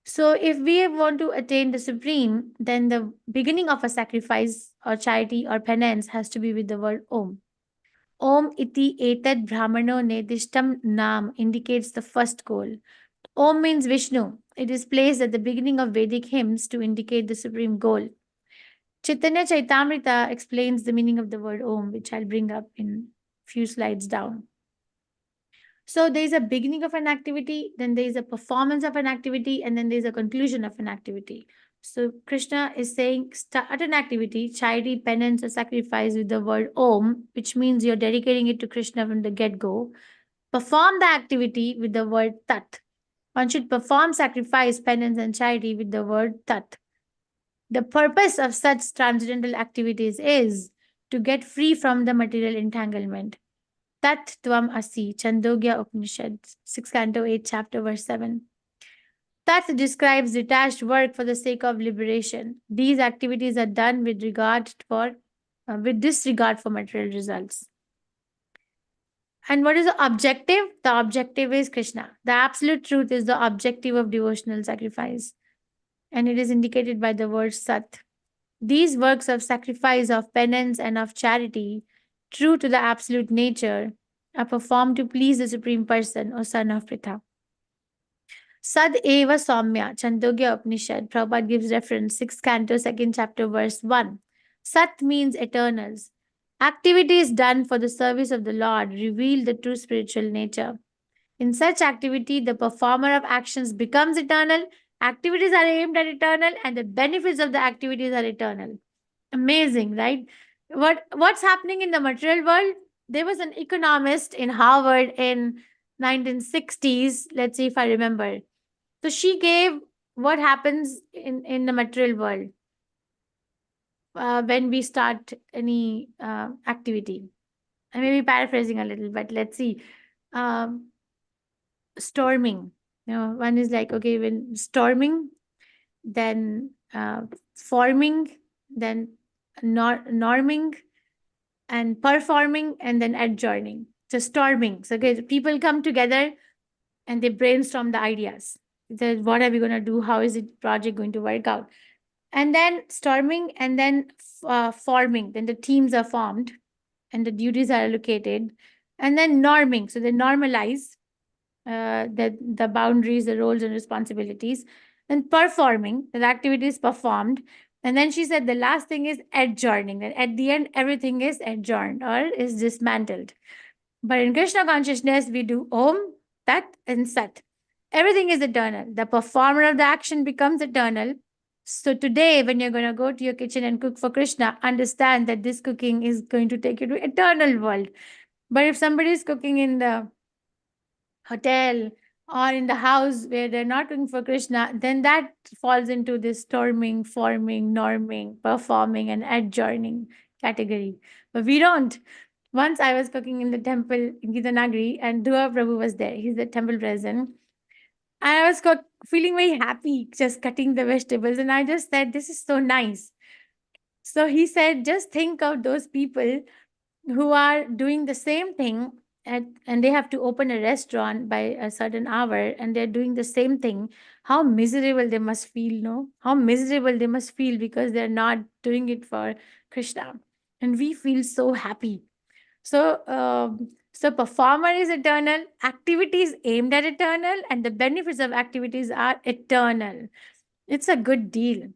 So, if we want to attain the Supreme, then the beginning of a sacrifice or charity or penance has to be with the word Om. Om iti etad brahmano nedishtam nam indicates the first goal. Om means Vishnu. It is placed at the beginning of Vedic hymns to indicate the supreme goal. Chaitanya Chaitamrita explains the meaning of the word Om, which I'll bring up in few slides down. So there is a beginning of an activity, then there is a performance of an activity, and then there is a conclusion of an activity. So Krishna is saying start an activity, charity, penance, or sacrifice with the word Om, which means you're dedicating it to Krishna from the get-go. Perform the activity with the word Tat. One should perform sacrifice, penance, and charity with the word Tat. The purpose of such transcendental activities is to get free from the material entanglement. Tat Tvam Asi, Chandogya Upanishad, 6th Canto, 8th chapter, verse 7. Tat describes detached work for the sake of liberation. These activities are done with disregard for material results. And what is the objective? The objective is Krishna. The absolute truth is the objective of devotional sacrifice. And it is indicated by the word Sat. These works of sacrifice, of penance, and of charity, true to the absolute nature, are performed to please the Supreme Person or Son of Pritha. Sad eva Saumya, Chandogya Upanishad, Prabhupada gives reference, 6th canto, 2nd chapter, verse 1. Sat means eternals. Activities done for the service of the Lord reveal the true spiritual nature. In such activity, the performer of actions becomes eternal, activities are aimed at eternal, and the benefits of the activities are eternal. Amazing, right? What's happening in the material world? There was an economist in Harvard in 1960s. Let's see if I remember. So she gave what happens in the material world when we start any activity. I may be paraphrasing a little, but let's see. Storming. One is like, okay, when storming, then forming, then norming, and performing, and then adjourning. So storming. So okay, people come together and they brainstorm the ideas. What are we going to do? How is it project going to work out? And then storming, and then forming. Then the teams are formed and the duties are allocated. And then norming. So they normalize the boundaries, the roles and responsibilities. Then performing, the activity is performed. And then she said the last thing is adjourning. And at the end, everything is adjourned or is dismantled. But in Krishna consciousness, we do Om, Tat, and Sat. Everything is eternal. The performer of the action becomes eternal. So today, when you're going to go to your kitchen and cook for Krishna, understand that this cooking is going to take you to eternal world. But if somebody is cooking in the hotel or in the house where they're not cooking for Krishna, then that falls into this storming, forming, norming, performing, and adjourning category. But we don't. Once I was cooking in the temple in Gita Nagari, and Dhruva Prabhu was there. He's the temple president. And I was feeling very happy just cutting the vegetables. And I just said, this is so nice. So he said, just think of those people who are doing the same thing and they have to open a restaurant by a certain hour and they're doing the same thing. How miserable they must feel, no? How miserable they must feel because they're not doing it for Krishna. And we feel so happy. So performer is eternal, activities aimed at eternal, and the benefits of activities are eternal. It's a good deal.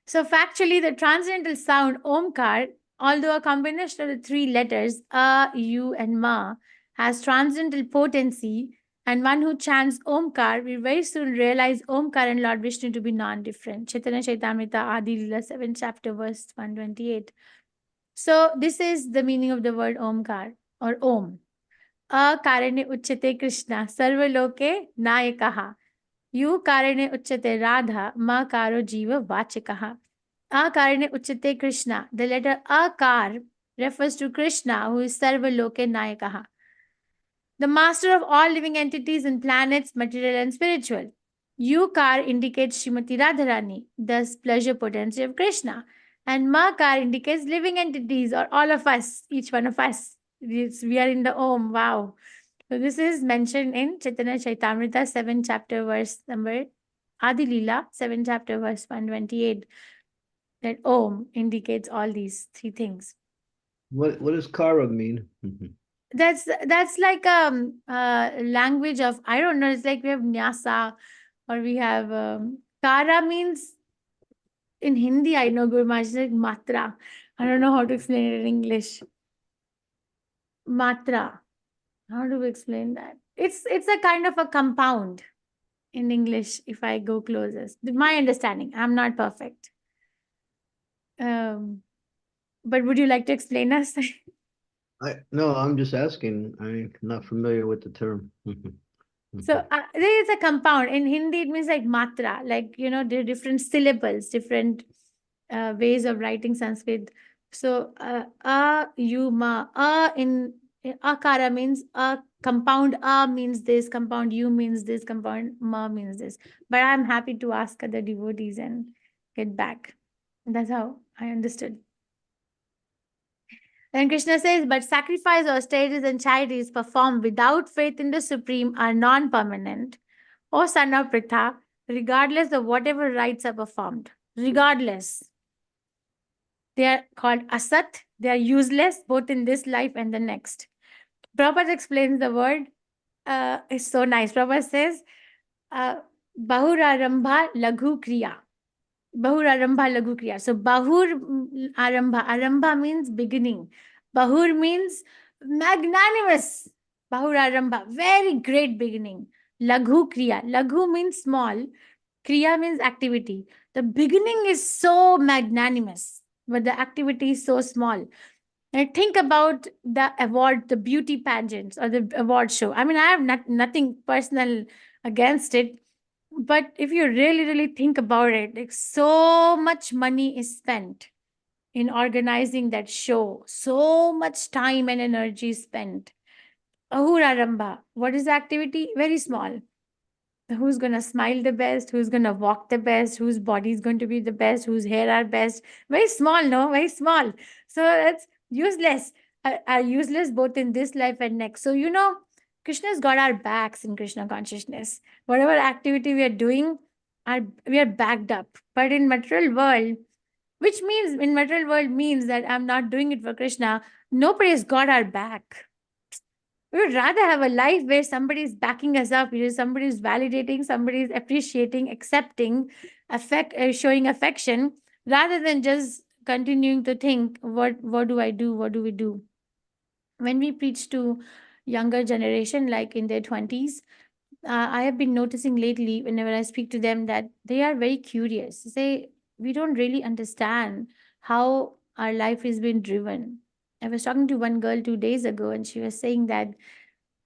So factually, the transcendental sound Omkar, although a combination of the three letters A, U, and Ma, has transcendental potency, and one who chants Omkar will very soon realize Omkar and Lord Vishnu to be non-different. Chaitanya Chaitamrita Adi Lila 7th chapter verse 128. So this is the meaning of the word Omkar or Om. A karane uchyate Krishna sarva loke nayakaha. You karane uchyate Radha ma karo jiva vachikaha. A karane uchyate Krishna. The letter Akar refers to Krishna, who is sarva loke nayakaha, the master of all living entities and planets, material and spiritual. Ukar indicates Srimati Radharani, thus pleasure potency of Krishna. And Makar indicates living entities or all of us, each one of us. We are in the Om. Wow. So this is mentioned in Chaitanya Chaitamrita 7th chapter verse number Adi Lila 7th chapter verse 128. That Om indicates all these three things. What does Kara mean? That's like language of, I don't know, it's like we have Nyasa or we have Kara means in Hindi, I know Guru Maharaj, like Matra. I don't know how to explain it in English. Matra. How do we explain that? It's a kind of a compound. in English if I go closest. My understanding. I'm not perfect. But would you like to explain us? No, I'm just asking. I'm not familiar with the term. So there is a compound. In Hindi, it means like matra, like, there are different syllables, different ways of writing Sanskrit. So you, ma, in akara means compound means this, compound u means this, compound ma means this. But I'm happy to ask other devotees and get back. That's how I understood. Then Krishna says, but sacrifice, austerities, and charities performed without faith in the Supreme are non-permanent. O son of Pritha, regardless of whatever rites are performed, regardless, they are called asat, they are useless both in this life and the next. Prabhupada explains the word, it's so nice. Prabhupada says, Bahurarambha Laghu Kriya. Bahur Arambha Laghu Kriya. So Bahur Arambha. Arambha means beginning. Bahur means magnanimous. Bahur Arambha, very great beginning. Laghu Kriya. Laghu means small. Kriya means activity. The beginning is so magnanimous, but the activity is so small. And think about the award, the beauty pageants or the award show. I mean, I have nothing personal against it. But if you really, really think about it, like so much money is spent in organizing that show. So much time and energy is spent. Ahurarambha. What is the activity? Very small. Who's going to smile the best? Who's going to walk the best? Whose body is going to be the best? Whose hair are best? Very small, no? Very small. So that's useless. Are useless both in this life and next. So, Krishna's got our backs in Krishna consciousness. Whatever activity we are doing, we are backed up. But in material world, which means in material world means that I'm not doing it for Krishna, nobody's got our back. We would rather have a life where somebody is backing us up, somebody is validating, somebody is appreciating, accepting, showing affection, rather than just continuing to think, what do I do? What do we do? When we preach to younger generation, like in their 20s, I have been noticing lately, whenever I speak to them, that they are very curious. They say, we don't really understand how our life is being driven. I was talking to one girl 2 days ago, and she was saying that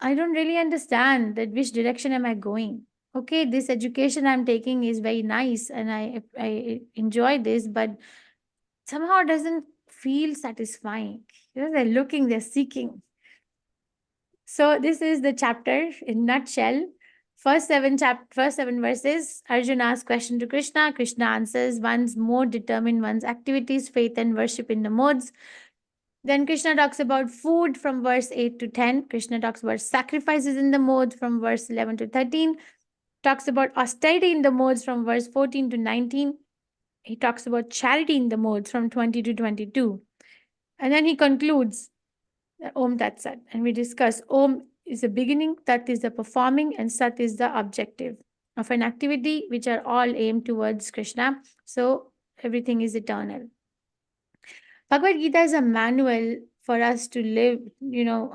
I don't really understand that which direction am I going. Okay, this education I'm taking is very nice, and I enjoy this, but somehow it doesn't feel satisfying. They're looking, they're seeking. So this is the chapter in nutshell. First seven verses, Arjuna asks question to Krishna. Krishna answers, one's mode determine one's activities, faith and worship in the modes. Then Krishna talks about food from verse 8 to 10. Krishna talks about sacrifices in the modes from verse 11 to 13. Talks about austerity in the modes from verse 14 to 19. He talks about charity in the modes from 20 to 22. And then he concludes Om Tat Sat. And we discuss Om is the beginning, Tat is the performing, and Sat is the objective of an activity, which are all aimed towards Krishna. So everything is eternal. Bhagavad Gita is a manual for us to live,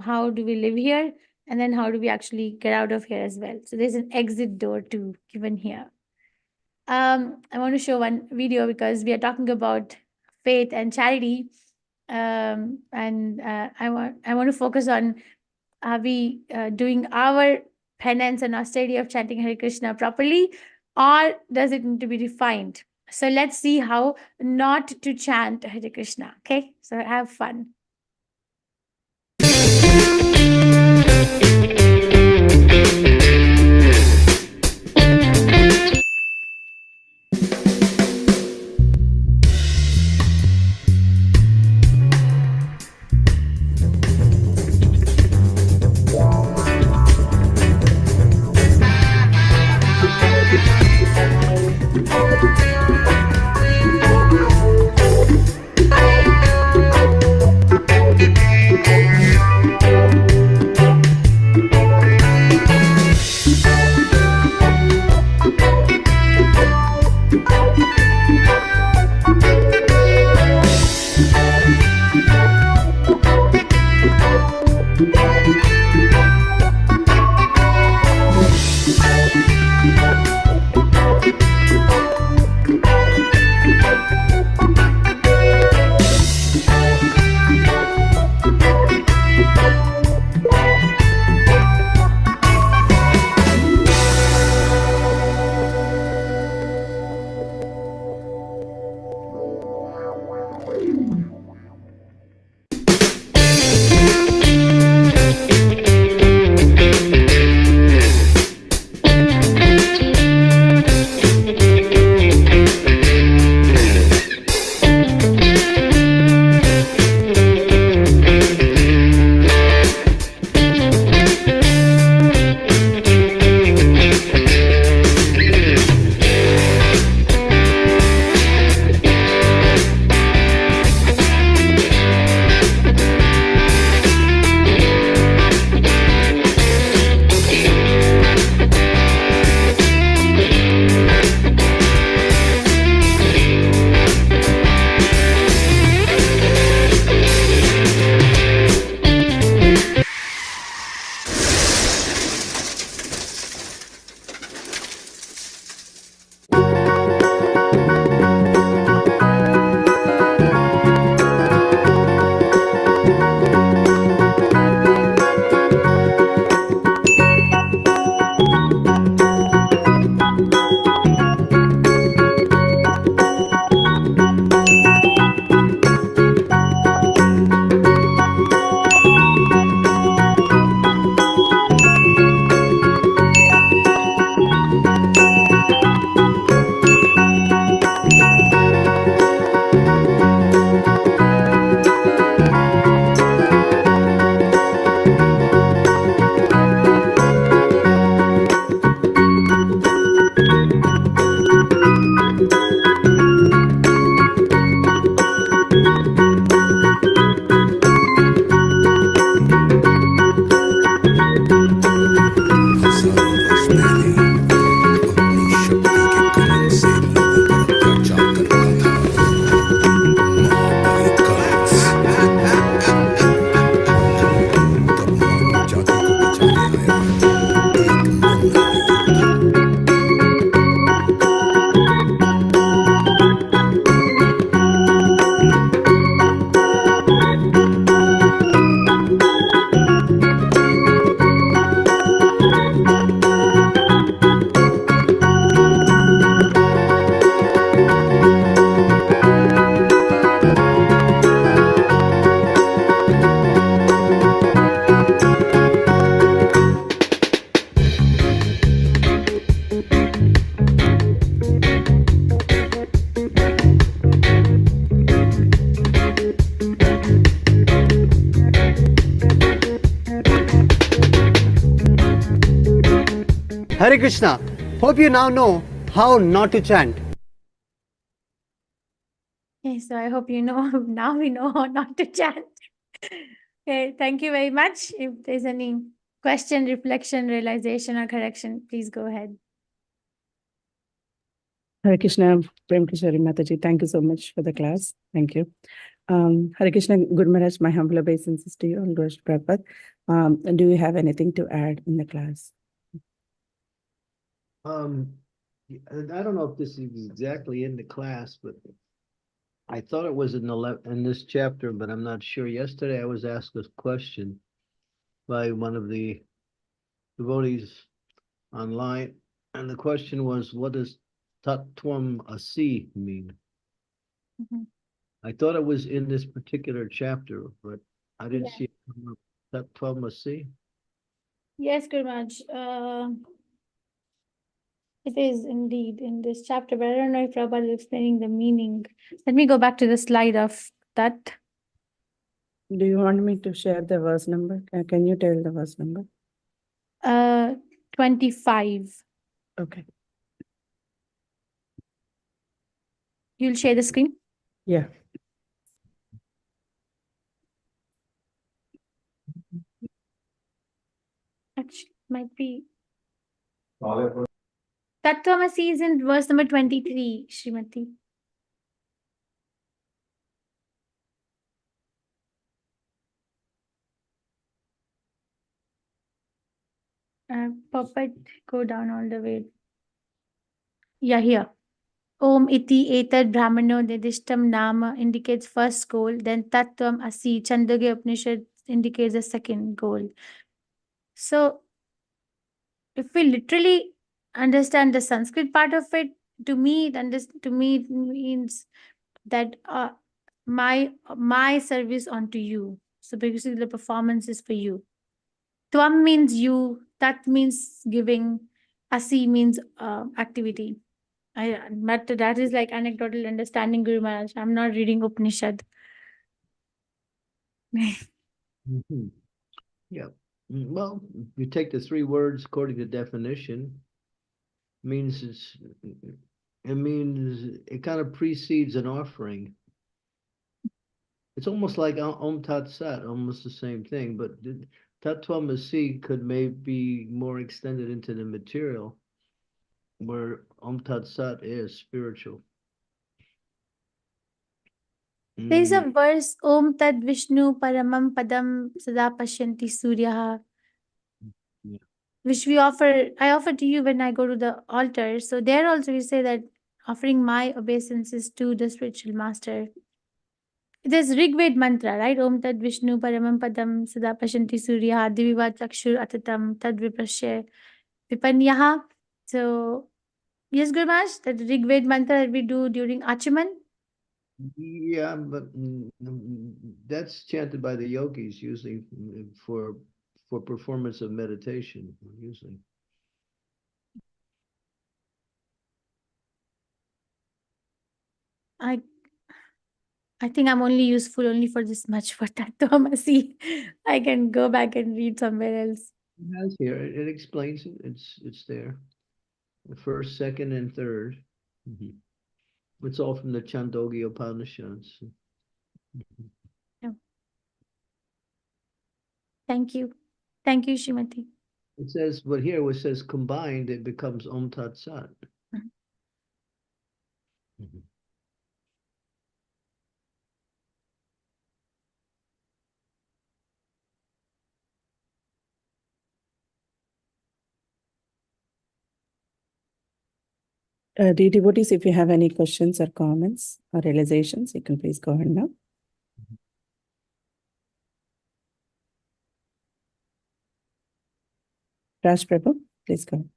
how do we live here? And then how do we actually get out of here as well? So there's an exit door too given here. I want to show one video because we are talking about faith and charity. I want to focus on, are we doing our penance and austerity of chanting Hare Krishna properly, or does it need to be refined? So let's see how not to chant Hare Krishna. Okay, so have fun. Hare Krishna. Hope you now know how not to chant. Okay, so I hope you know now we know how not to chant. Okay, thank you very much. If there's any question, reflection, realization, or correction, please go ahead. Hare Krishna, Prema Kishori Mataji, thank you so much for the class. Thank you. Hare Krishna, Guru Maharaj, my humble obeisances to you on Guru Prabhupada. Do you have anything to add in the class? I don't know if this is exactly in the class, but I thought it was in this chapter, but I'm not sure. Yesterday I was asked a question by one of the devotees online, and the question was, what does Tattvam Asi mean? Mhm. I thought it was in this particular chapter, but I didn't see it come up. Tattvam Asi? Yes, Guru Maharaj. It is indeed in this chapter, but I don't know if Prabhupada is explaining the meaning. Let me go back to the slide of that. Do you want me to share the verse number? Can you tell the verse number? 25. Okay. You'll share the screen? Yeah. Actually, might be. Tattvamasi is in verse number 23, Srimati. Puppet, go down all the way. Yeah, here. Om iti etad brahmano nidishtam nama indicates first goal, then Tattvam Asi, Chandogya Upanishad indicates the second goal. So, if we literally understand the Sanskrit part of it, to me, it means that my service onto you. So basically, the performance is for you. Tvam means you. Tat means giving. Asi means activity. But that is like anecdotal understanding, Guru Maharaj. I'm not reading Upanishad. Mhm. Yeah. Well, if you take the three words according to definition, means it kind of precedes an offering. It's almost like Om Tat Sat, almost the same thing, but Tattvam Asi could maybe be more extended into the material, where Om Tat Sat is spiritual. There's a verse, Om Tad Vishnu Paramam Padam Sada Pashyanti Suryaha, Yeah. which I offer to you when I go to the altar. So there also we say that offering my obeisances to the spiritual master. There's Rigved mantra, right? Om Tad Vishnu Paramam Padam Sada Pashyanti Suryaha Diviva Chakshur Atatam Tad Viprasya Vipanyaha. So yes, Guru Maharaj, that Rigved mantra that we do during Achaman. Yeah, but that's chanted by the yogis usually for performance of meditation, usually. I think I'm only useful only for this much for Tattvamasi. I can go back and read somewhere else. It has here, it explains it. It's there. The first, second, and third. It's all from the Chandogya Upanishads. Thank you. Thank you, Shrimati. It says, but here it says combined, it becomes Om Tat Sat. Dear devotees, if you have any questions or comments or realizations, you can please go ahead now. Raj Prabhu, please go ahead.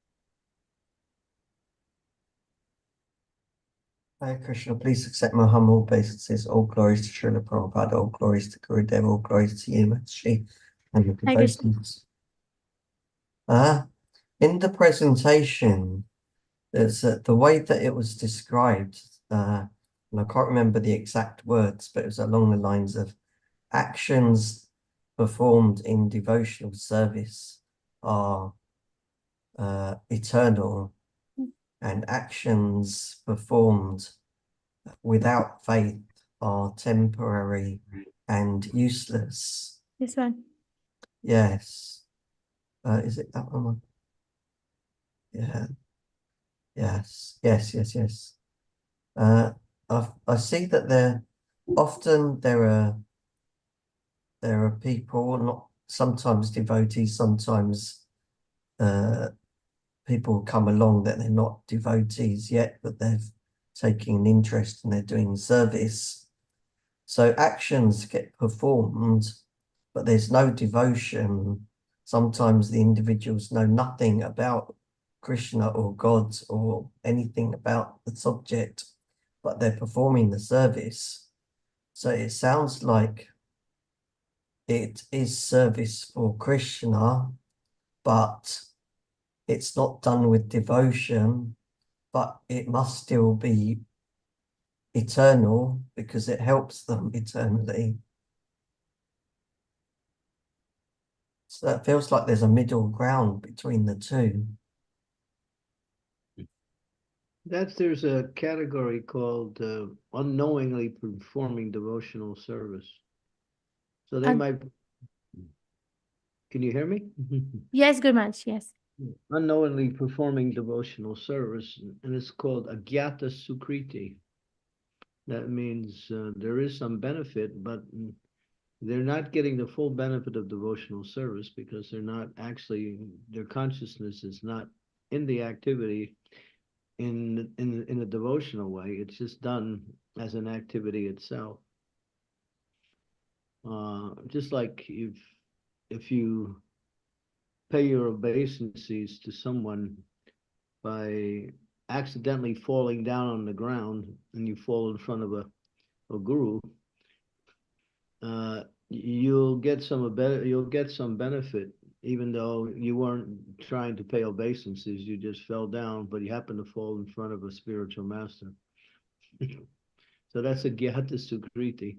Hare Krishna, please accept my humble obeisances. All glories to Srila Prabhupada, all glories to Gurudev, all glories to you, Mataji, and your Hare Krishna. devotees. In the presentation, there's the way that it was described, and I can't remember the exact words, but it was along the lines of actions performed in devotional service are eternal, and actions performed without faith are temporary and useless. This one. Yes. Is it that one? Yeah. Yes. I see that there are people, not sometimes devotees, sometimes people come along that they're not devotees yet, but they've taken an interest and they're doing service. So actions get performed, but there's no devotion. Sometimes the individuals know nothing about Krishna or God or anything about the subject, but they're performing the service. So it sounds like it is service for Krishna, but it's not done with devotion, but it must still be eternal because it helps them eternally. So that feels like there's a middle ground between the two. There's a category called unknowingly performing devotional service. So they Un- might. Can you hear me? Yes, Guru Maharaj, yes. Unknowingly performing devotional service, and it's called agyata sukriti. That means there is some benefit, but they're not getting the full benefit of devotional service because they're not actually, their consciousness is not in the activity in a devotional way. It's just done as an activity itself. Just like if you pay your obeisances to someone by accidentally falling down on the ground and you fall in front of a guru, you'll get some benefit, even though you weren't trying to pay obeisances. You just fell down, but you happened to fall in front of a spiritual master. So that's a Gyata Sukriti,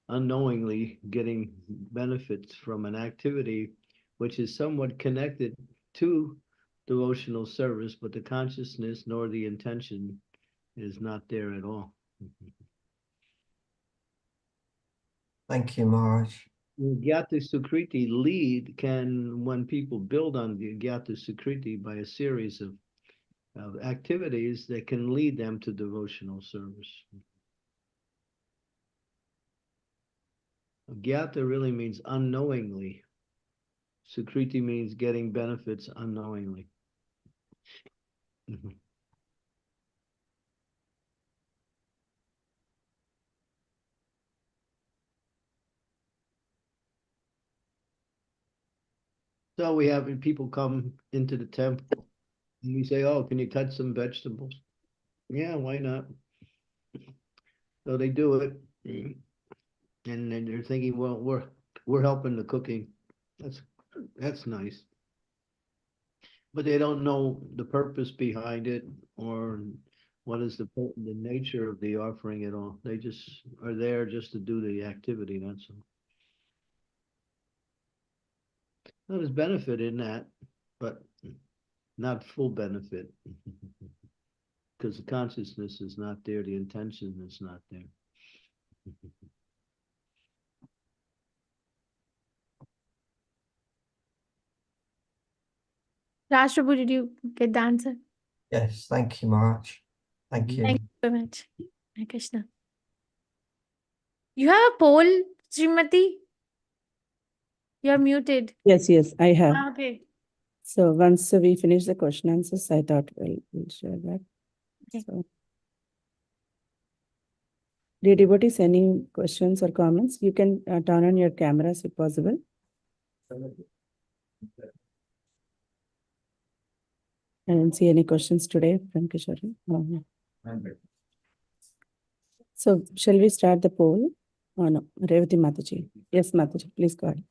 unknowingly getting benefits from an activity which is somewhat connected to devotional service, but the consciousness nor the intention is not there at all. Thank you, Maharaj. Gyata Sukriti lead can, when people build on the Gyata Sukriti by a series of activities, that can lead them to devotional service. Gyata really means unknowingly. Sukriti means getting benefits unknowingly. So we have people come into the temple and we say, "Oh, can you cut some vegetables?" Yeah, why not? So they do it, and then they're thinking, "Well, we're helping the cooking." That's nice, but they don't know the purpose behind it or what is the nature of the offering at all. They just are there just to do the activity. That's all. Well, there's benefit in that, but not full benefit because the consciousness is not there, the intention is not there. Raj Prabhu, did you get the answer? Yes, thank you, Maharaj. Thank you. Thank you so much. Hare Krishna. You have a poll, Srimati? You're muted. Yes, I have. Okay. So once we finish the question answers, I thought we'll share that. Okay. So, dear devotees, any questions or comments? You can turn on your cameras if possible. I don't see any questions today from Kishori. No. So shall we start the poll? Oh no, Revati Mataji. Yes, Mataji, please go ahead.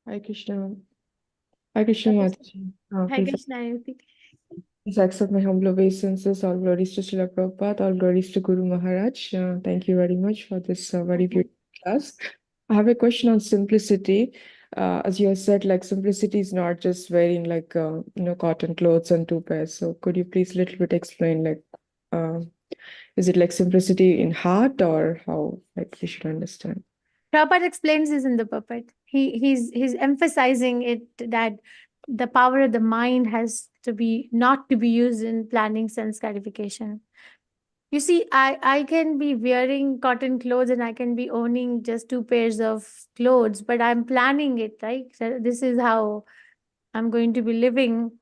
Hare Krishna. Hare Krishna, Mataji. Hare Please Krishna, Revati. accept my humble obeisances. All glories to Srila Prabhupada. All glories to Guru Maharaj. Thank you very much for this very beautiful class. I have a question on simplicity. as you have said, like simplicity is not just wearing like cotton clothes and two pairs. So could you please little bit explain like is it like simplicity in heart or how like we should understand? Prabhupada explains this in the puppet. He's emphasizing it that the power of the mind has to be not to be used in planning sense gratification. You see, I can be wearing cotton clothes and I can be owning just two pairs of clothes, but I'm planning it, right? So this is how I'm going to be living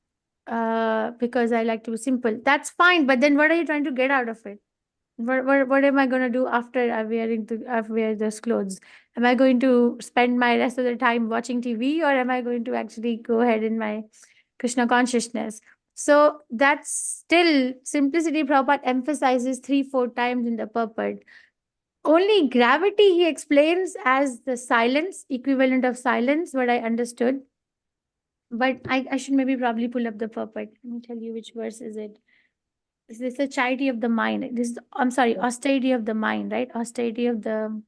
because I like to be simple. That's fine, but then what are you trying to get out of it? What am I going to do after I wear those clothes? Am I going to spend my rest of the time watching TV, or am I going to actually go ahead in my Krishna consciousness? So that's still simplicity. Prabhupada emphasizes 3-4 times in the purport. Only gravity he explains as the silence, equivalent of silence, what I understood. But I should maybe probably pull up the purport. Let me tell you which verse is it. Is this the charity of the mind? This is, I'm sorry, austerity of the mind, right? Austerity of the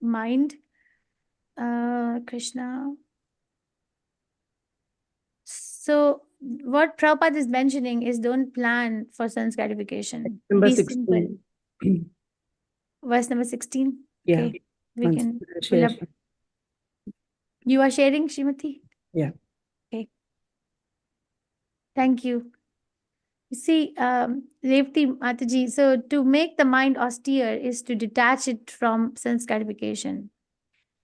mind. Krishna. So what Prabhupada is mentioning is don't plan for sense gratification. Number Be 16. simple. Verse number 16. Yeah. Okay. We Once can share. pull up. You are sharing, Srimati? Yeah. Okay. Thank you. You see, Revati Mataji, so to make the mind austere is to detach it from sense gratification.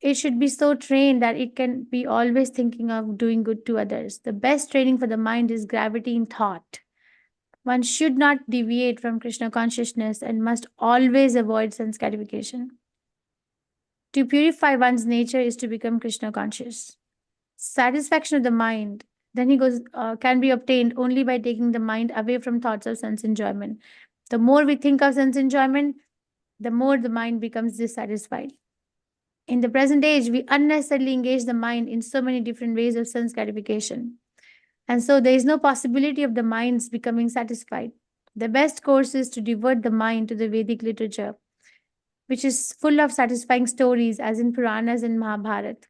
It should be so trained that it can be always thinking of doing good to others. The best training for the mind is gravity in thought. One should not deviate from Krishna consciousness and must always avoid sense gratification. To purify one's nature is to become Krishna conscious. Satisfaction of the mind, then he goes, can be obtained only by taking the mind away from thoughts of sense enjoyment. The more we think of sense enjoyment, the more the mind becomes dissatisfied. In the present age, we unnecessarily engage the mind in so many different ways of sense gratification. And so there is no possibility of the mind's becoming satisfied. The best course is to divert the mind to the Vedic literature, which is full of satisfying stories, as in Puranas and Mahabharata.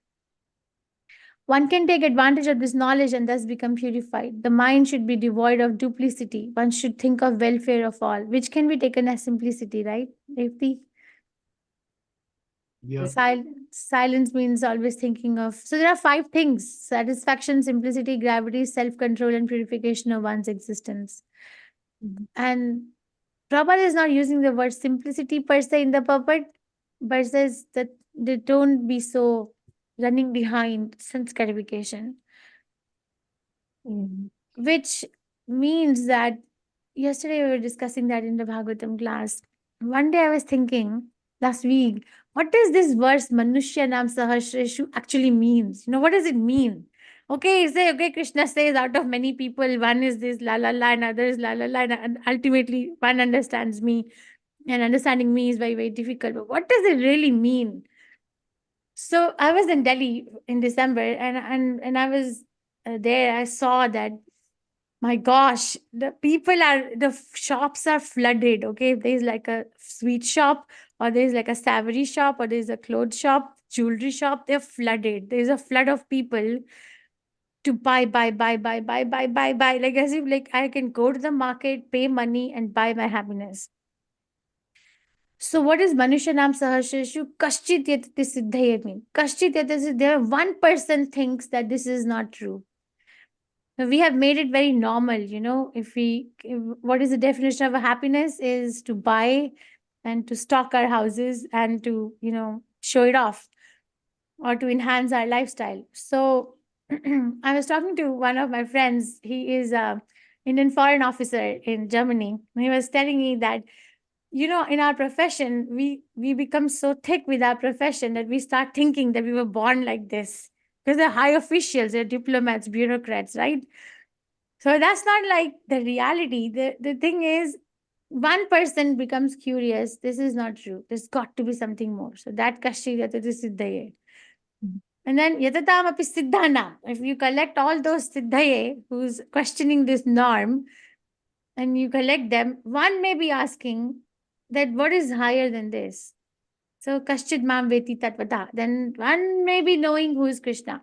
One can take advantage of this knowledge and thus become purified. The mind should be devoid of duplicity. One should think of welfare of all, which can be taken as simplicity, right? Devti? Yeah. Silence means always thinking of. So there are 5 things: satisfaction, simplicity, gravity, self control, and purification of one's existence. And Prabhupada is not using the word simplicity per se in the purport, but says that they don't be so running behind sense gratification. Which means that yesterday we were discussing that in the Bhagavatam class. One day I was thinking, last week, what does this verse Manushya Nam Sahasreshu actually means? You know, what does it mean? Okay, say, okay, Krishna says out of many people, one is this la la la, and other is la la la, and ultimately one understands me, and understanding me is very, very difficult. But what does it really mean? So I was in Delhi in December, and I was there. I saw that, my gosh, the shops are flooded. Okay, if there's like a sweet shop, or there's like a savory shop, or there's a clothes shop, jewelry shop, they're flooded. There's a flood of people to buy, like as if like I can go to the market, pay money, and buy my happiness. So what is Manushya Nam Sahasreshu? Kaschit yatati siddhaye mean? Kaschit yatati siddhaye, one person thinks that this is not true. So we have made it very normal, you know. What is the definition of a happiness is to buy and to stock our houses and to, you know, show it off or to enhance our lifestyle. So I was talking to one of my friends. He is a Indian foreign officer in Germany. He was telling me that, you know, in our profession, we become so thick with our profession that we start thinking that we were born like this. Because they're high officials, they're diplomats, bureaucrats, right? So that's not like the reality. The thing is, one person becomes curious, this is not true. There's got to be something more. So that kashti yatati siddhaye. And then yatatam api siddhana. If you collect all those siddhaye who's questioning this norm, and you collect them, one may be asking that what is higher than this? So Kaschid Mam Veti Tatvata. Then one may be knowing who is Krishna.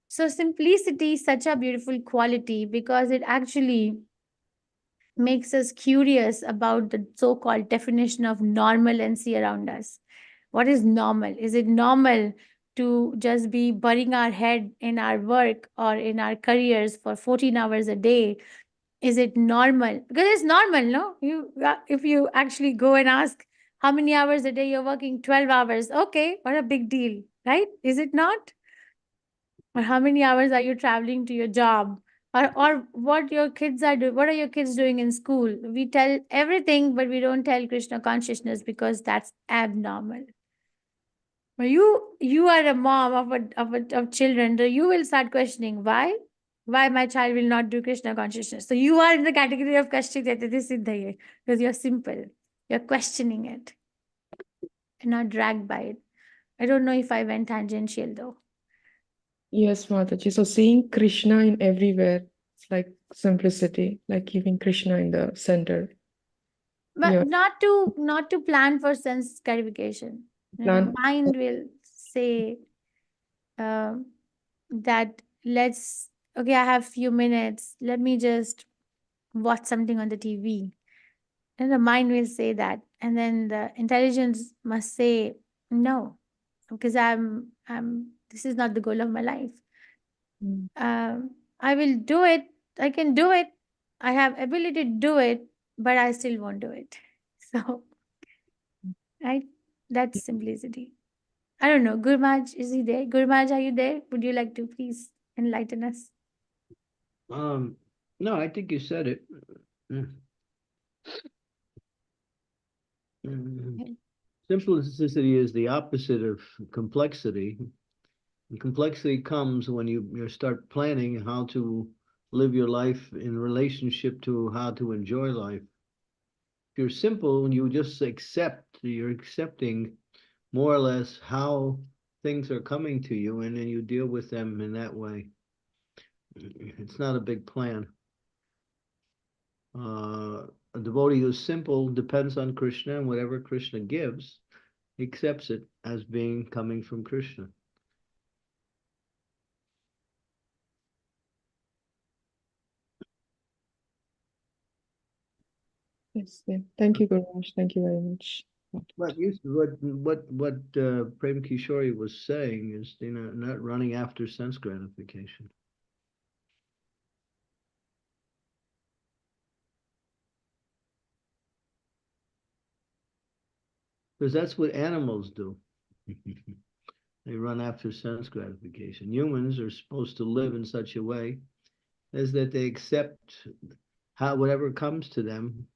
So simplicity is such a beautiful quality because it actually makes us curious about the so-called definition of normalcy around us. What is normal? Is it normal to just be burying our head in our work or in our careers for 14 hours a day? Is it normal? Because it's normal, no? If you actually go and ask how many hours a day you're working, 12 hours. Okay, what a big deal, right? Is it not? Or how many hours are you traveling to your job? Or what your kids are doing? What are your kids doing in school? We tell everything, but we don't tell Krishna consciousness because that's abnormal. But you are a mom of children, so you will start questioning why my child will not do Krishna consciousness. So you are in the category of Kashti because you're simple. You're questioning it and not dragged by it. I don't know if I went tangential though. Yes, Mataji. So seeing Krishna in everywhere, it's like simplicity, like keeping Krishna in the center. But Yeah. not to plan for sense gratification. Plan. Mind will say that okay, I have few minutes. Let me just watch something on the TV. And the mind will say that. And then the intelligence must say, no, because this is not the goal of my life. Mm. I will do it. I can do it. I have ability to do it, but I still won't do it. So, right? That's simplicity. I don't know. Gurmaj, is he there? Gurmaj, are you there? Would you like to please enlighten us? No, I think you said it. Okay. Simplicity is the opposite of complexity. And complexity comes when you start planning how to live your life in relationship to how to enjoy life. If you're simple and you just accept, you're accepting more or less how things are coming to you, and then you deal with them in that way. It's not a big plan. A devotee who's simple depends on Krishna, and whatever Krishna gives, he accepts it as being coming from Krishna. Yes. Yeah. Thank you, Gurmaj. Thank you very much. What Prema Kishori was saying is, not running after sense gratification. Because that's what animals do. They run after sense gratification. Humans are supposed to live in such a way as that they accept whatever comes to them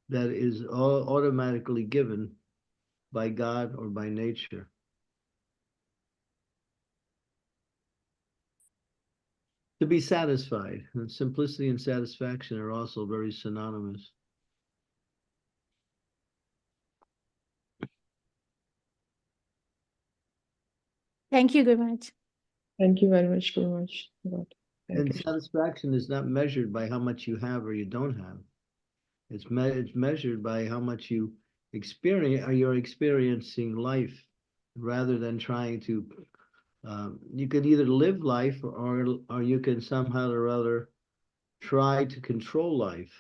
that is automatically given by God or by nature. To be satisfied. And simplicity and satisfaction are also very synonymous. Thank you, Gurmaj. Thank you very much, Gurmaj. Thank And you. satisfaction is not measured by how much you have or you don't have. It's measured by how much you experience, or you're experiencing life, rather than trying to. You can either live life, or you can somehow or other try to control life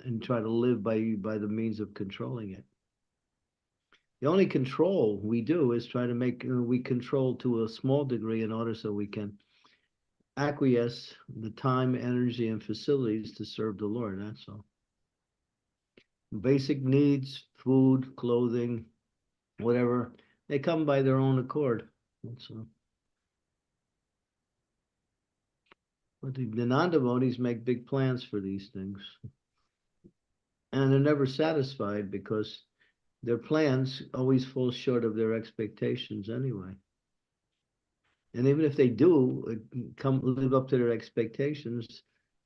and try to live by the means of controlling it. The only control we do is try to make we control to a small degree in order so we can acquiesce the time, energy, and facilities to serve the Lord. That's all. Basic needs, food, clothing, whatever, they come by their own accord. That's all. But the non-devotees make big plans for these things. And they're never satisfied because their plans always fall short of their expectations anyway. And even if they do come live up to their expectations,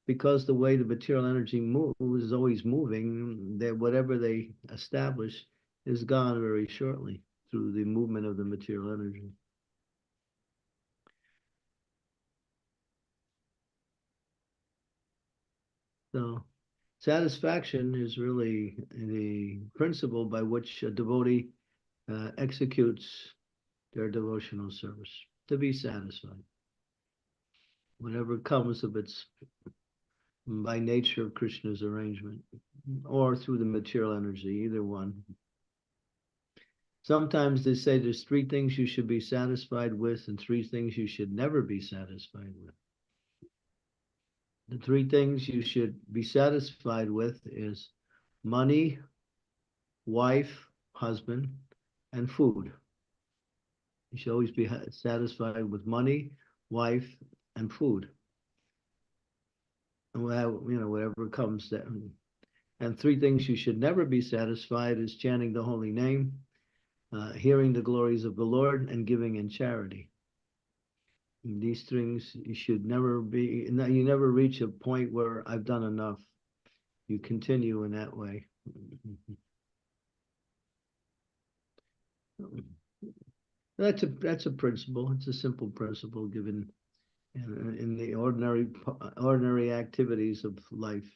because the way the material energy moves is always moving, that whatever they establish is gone very shortly through the movement of the material energy. So satisfaction is really the principle by which a devotee executes their devotional service to be satisfied. Whatever comes of its by nature of Krishna's arrangement, or through the material energy, either one. Sometimes they say there's 3 things you should be satisfied with and 3 things you should never be satisfied with. The 3 things you should be satisfied with is money, wife, husband, and food. You should always be satisfied with money, wife, and food. And whatever comes there. And 3 things you should never be satisfied is chanting the holy name, hearing the glories of the Lord, and giving in charity. And these things you should never be, you never reach a point where I've done enough. You continue in that way. That's a principle. It's a simple principle given in the ordinary activities of life,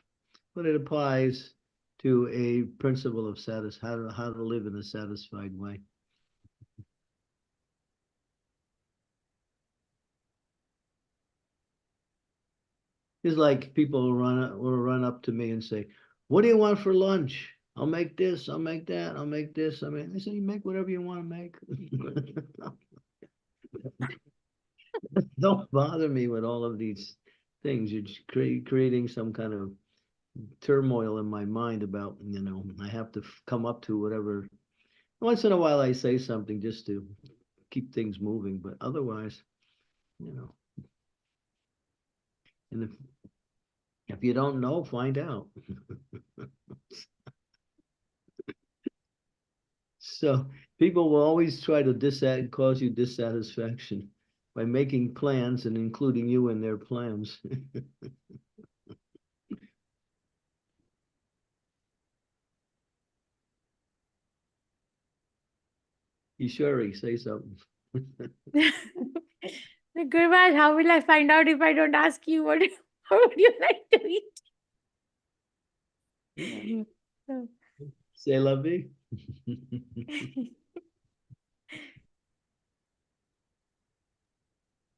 but it applies to a principle of how to live in a satisfied way. It's like people will run up to me and say, "What do you want for lunch? I'll make this, I'll make that, I'll make this." I mean, I say, you make whatever you want to make. Don't bother me with all of these things. You're just creating some kind of turmoil in my mind about, I have to come up to whatever. Once in a while I say something just to keep things moving, but otherwise, and if you don't know, find out. So people will always try to cause you dissatisfaction by making plans and including you in their plans. Kishori, say something. Gurvaj, how will I find out if I don't ask you what would you like to eat? Say la vie.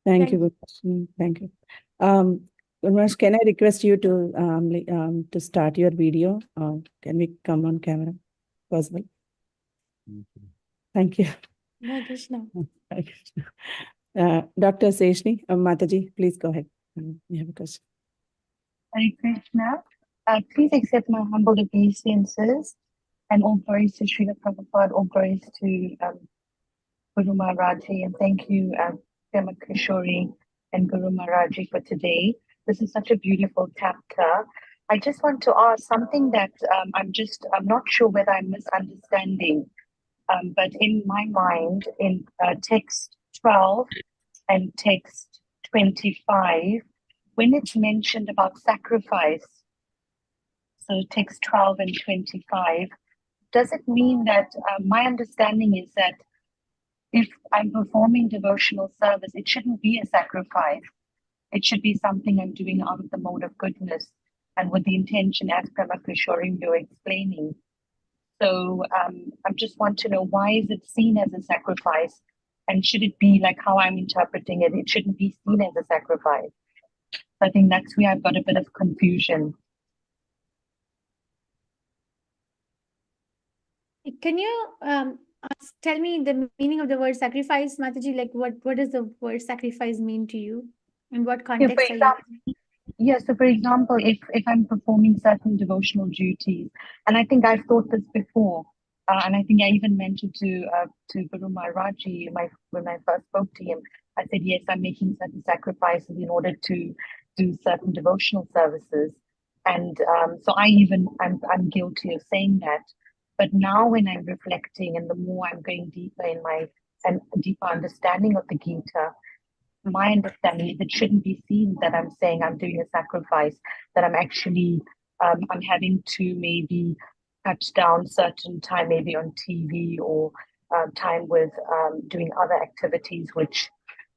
Thank you, Gurvaj. Thank you. Gurvaj, can I request you to start your video? Can we come on camera? Possible? Thank you. Hare Krishna. Dr. Seshni, Mataji, please go ahead. You have a question. Hare Krishna. Please accept my humble obeisances and all glories to Srila Prabhupada, all glories to Guru Maharaji, and thank you, Prema Kishori and Guru Maharaji for today. This is such a beautiful chapter. I just want to ask something that I'm not sure whether I'm misunderstanding, but in my mind, in text 12 and text 25, when it's mentioned about sacrifice, so text 12 and 25, does it mean that my understanding is that if I'm performing devotional service, it shouldn't be a sacrifice. It should be something I'm doing out of the mode of goodness and with the intention, as Prema Kishori you were explaining. So I just want to know, why is it seen as a sacrifice? And should it be like how I'm interpreting it? It shouldn't be seen as a sacrifice. So I think that's where I've got a bit of confusion. Can you tell me the meaning of the word sacrifice, Mataji? Like what does the word sacrifice mean to you? In what context are you? Yes, so for example, if I'm performing certain devotional duties, and I think I've thought this before, and I think I even mentioned to Guru Maharaji when I first spoke to him, I said, yes, I'm making certain sacrifices in order to do certain devotional services. And so I'm guilty of saying that. But now when I'm reflecting and the more I'm going deeper in my deeper understanding of the Gita, my understanding is it shouldn't be seen that I'm saying I'm doing a sacrifice, that I'm actually, I'm having to maybe cut down certain time, maybe on TV or time with doing other activities which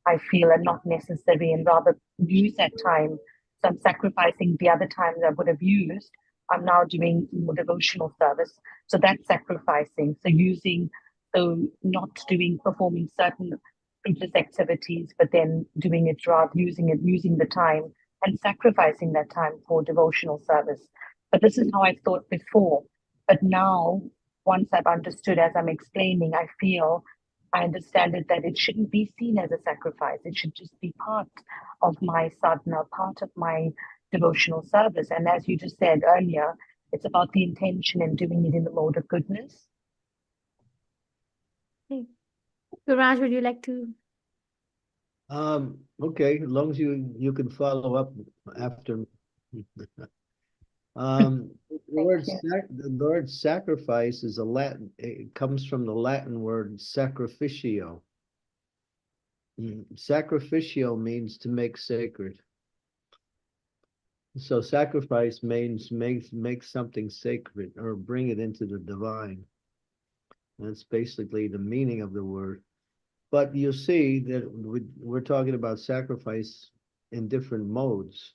I feel are not necessary, and rather use that time. So I'm sacrificing the other times I would have used. I'm now doing more devotional service. So that's sacrificing. So using So not performing certain fruitless activities, but then doing it rather, using the time and sacrificing that time for devotional service. But this is how I thought before. But now, once I've understood, as I'm explaining, I understand it that it shouldn't be seen as a sacrifice. It should just be part of my sadhana, part of my devotional service. And as you just said earlier, it's about the intention and doing it in the mode of goodness. Guraj, would you like to? Okay, as long as you can follow up after. The word sacrifice is a Latin, it comes from the Latin word sacrificio. Sacrificio means to make sacred. So sacrifice means make something sacred or bring it into the divine. That's basically the meaning of the word. But you see that we're talking about sacrifice in different modes.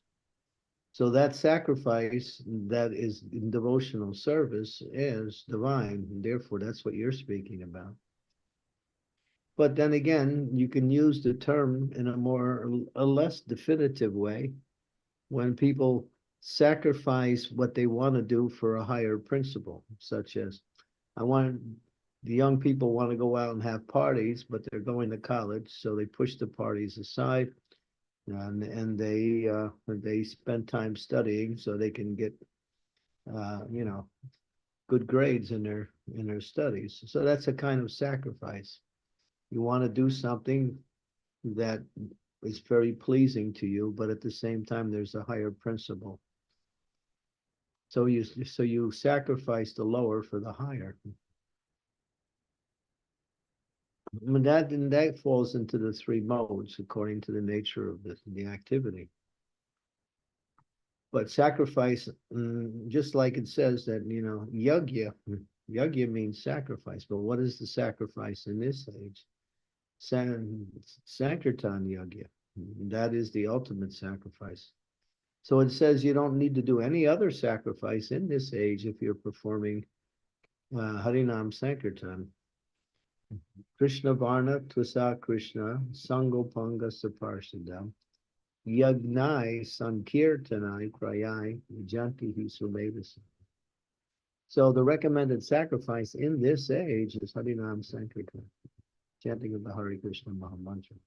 So that sacrifice that is in devotional service is divine, and therefore that's what you're speaking about. But then again, you can use the term in a less definitive way when people sacrifice what they want to do for a higher principle, such as the young people want to go out and have parties, but they're going to college, so they push the parties aside. And they spend time studying so they can get good grades in their studies. So that's a kind of sacrifice. You want to do something that is very pleasing to you, but at the same time there's a higher principle. So you sacrifice the lower for the higher. And that falls into the three modes according to the nature of the activity. But sacrifice, just like it says that, yagya means sacrifice. But what is the sacrifice in this age? Sankirtan yagya. That is the ultimate sacrifice. So it says you don't need to do any other sacrifice in this age if you're performing Harinam Sankirtan. Krishna Varna Tvasa Krishna Sangopanga Saparshadam Yagnai Sankirtanai Krayai Jantihi Sumedasa. So the recommended sacrifice in this age is Harinam Sankirtan, chanting of the Hare Krishna Mahamantra.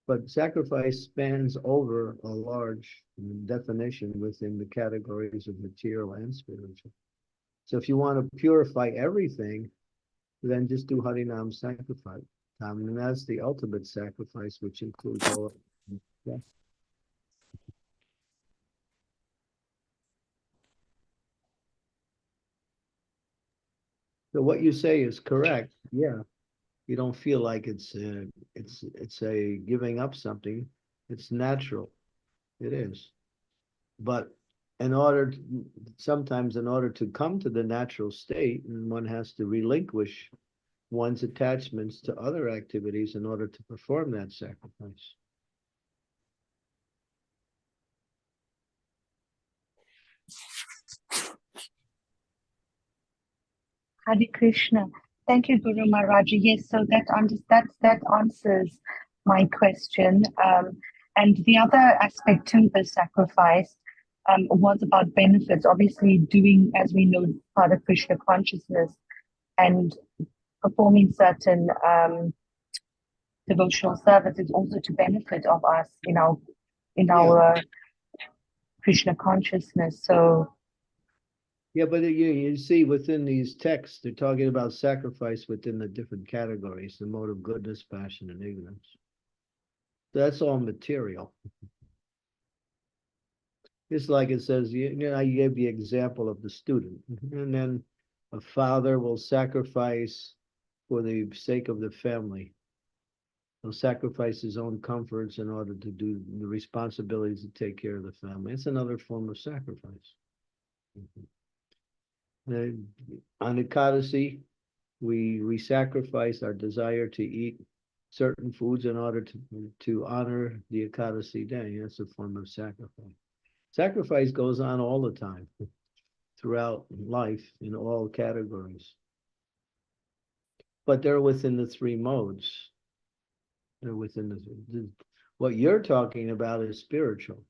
But sacrifice spans over a large definition within the categories of material and spiritual. So if you want to purify everything, then just do Harinam sacrifice. And that's the ultimate sacrifice, which includes all of it. Yeah. So what you say is correct. Yeah. You don't feel like it's a giving up something. It's natural. It is. But sometimes in order to come to the natural state, one has to relinquish one's attachments to other activities in order to perform that sacrifice. Hare Krishna. Thank you, Guru Maharaji. Yes, so that answers my question. And the other aspect to the sacrifice was about benefits. Obviously, doing, as we know, part of Krishna consciousness and performing certain devotional service is also to benefit of us in our Krishna consciousness. So. Yeah, but you see within these texts, they're talking about sacrifice within the different categories, the mode of goodness, passion, and ignorance. So that's all material. It's like it says, I gave the example of the student, and then a father will sacrifice for the sake of the family. He'll sacrifice his own comforts in order to do the responsibilities to take care of the family. It's another form of sacrifice. On Ekadasi, we sacrifice our desire to eat certain foods in order to honor the Ekadasi day. That's a form of sacrifice. Sacrifice goes on all the time, throughout life, in all categories. but they're within the three modes. They're within what you're talking about is spiritual,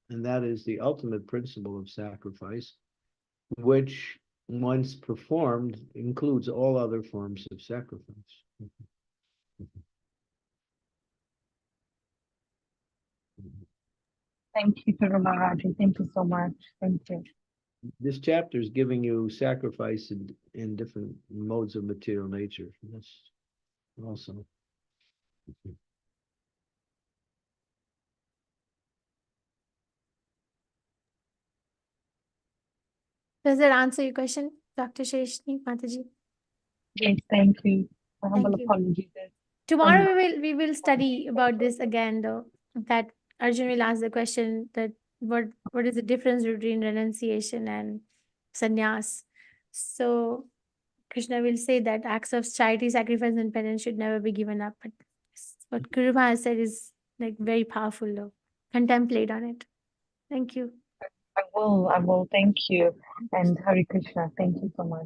and that is the ultimate principle of sacrifice, which once performed includes all other forms of sacrifice. Thank you, Guru Maharaji. Thank you so much. Thank you. This chapter is giving you sacrifice in different modes of material nature. That's also. Does that answer your question, Dr. Sheshni, Mataji? Yes, thank you. My humble Thank you. apologies. Tomorrow we will study about this again, though. That Arjun will ask the question that what is the difference between renunciation and sannyas? So Krishna will say that acts of charity, sacrifice, and penance should never be given up. But what Guru Maharaj said is like very powerful, though. Contemplate on it. Thank you. I will. Thank you. And Hare Krishna. Thank you so much.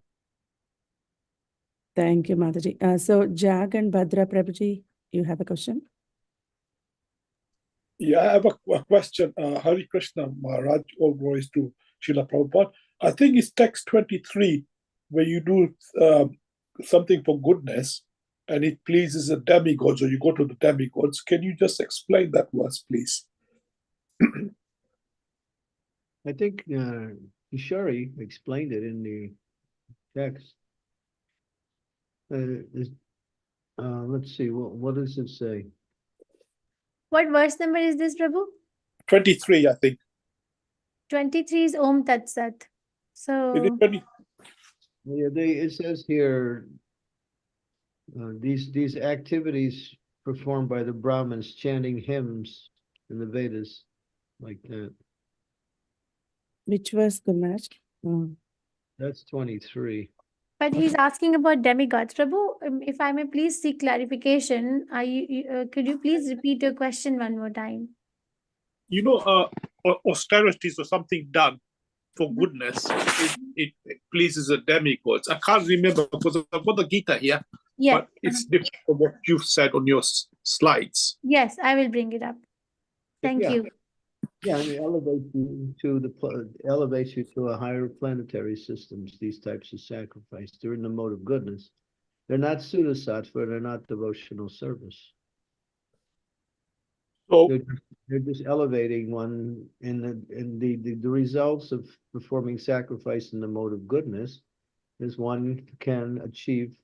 Thank you, Mataji. So Jag and Bhadra Prabhuji, you have a question? Yeah, I have a question. Hare Krishna Maharaj, all glories to Srila Prabhupada. I think it's text 23, where you do something for goodness and it pleases the demigods, or you go to the demigods. Can you just explain that once, please? I think Kishori explained it in the text. Let's see, what does it say? What verse number is this, Prabhu? 23, I think. 23 is Om Tat Sat. So It is 20. Yeah, it says here, these activities performed by the Brahmins, chanting hymns in the Vedas, like that. Which was the match? That's 23. but he's asking about demigods. Prabhu, if I may please seek clarification, could you please repeat your question one more time? You know, austerities or something done for goodness, it pleases the demigods. I can't remember because I've got the Gita here, Yeah. but it's different from what you've said on your slides. Yes, I will bring it up. Thank you. Yeah, and it elevates you to a higher planetary systems, these types of sacrifice. They're in the mode of goodness. They're not pseudo-sattva, they're not devotional service. So they're just elevating one in the results of performing sacrifice in the mode of goodness is one can achieve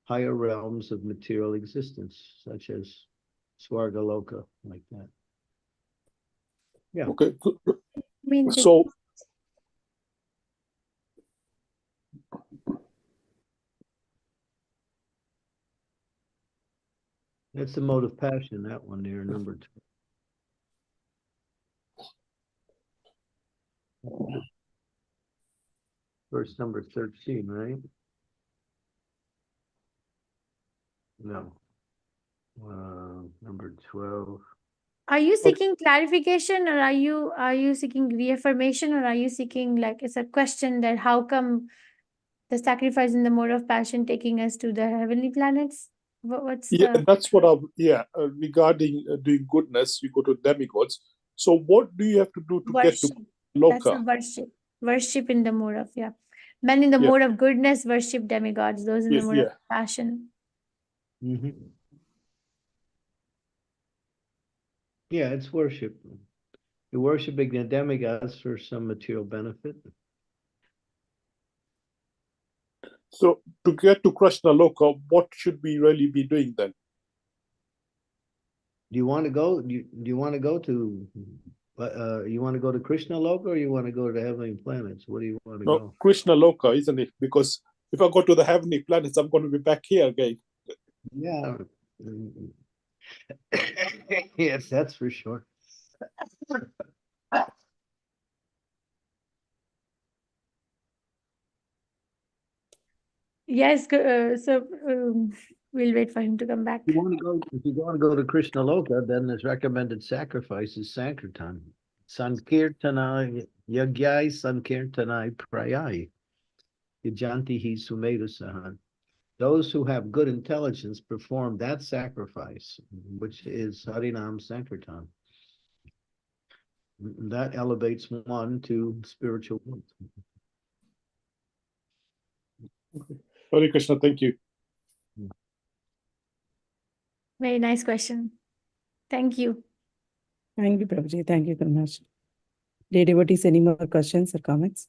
higher realms of material existence, such as Swarga Loka, like that. Yeah. okay, Means it- so That's the mode of passion, that one there, number 2. Verse number 13, right? No. Number 12. Are you seeking clarification, or are you seeking reaffirmation, or are you seeking, like, it's a question that how come the sacrifice in the mode of passion taking us to the heavenly planets? What's yeah, the that's what regarding doing goodness, you go to demigods. So what do you have to do to get to worship? That's the Loka? worship. Worship in the mode of, yeah. Men in the mode of goodness worship demigods, those in the mode of passion. Mm-hmm. Yeah, it's worship. You're worshiping the demigods for some material benefit. So to get to Krishna Loka, what should we really be doing then? Do you want to go? Do you want to go to? You want to go to Krishna Loka, or you want to go to the heavenly planets? What do you want to go? Krishna Loka, isn't it? Because if I go to the heavenly planets, I'm going to be back here again. Yeah. Yes, that's for sure. Yes, we'll wait for him to come back. If you want to go to Krishna Loka, then this recommended sacrifice is Sankirtan. Sankirtana Yagyai Sankirtanai Prayai. Yajanti hi Sumeru Sahan. those who have good intelligence perform that sacrifice, which is Harinam Sankirtan. That elevates one to spiritual growth. Hare Krishna, thank you. Very nice question. Thank you. Thank you, Prabhuji. Thank you very much. Dear devotees, any more questions or comments?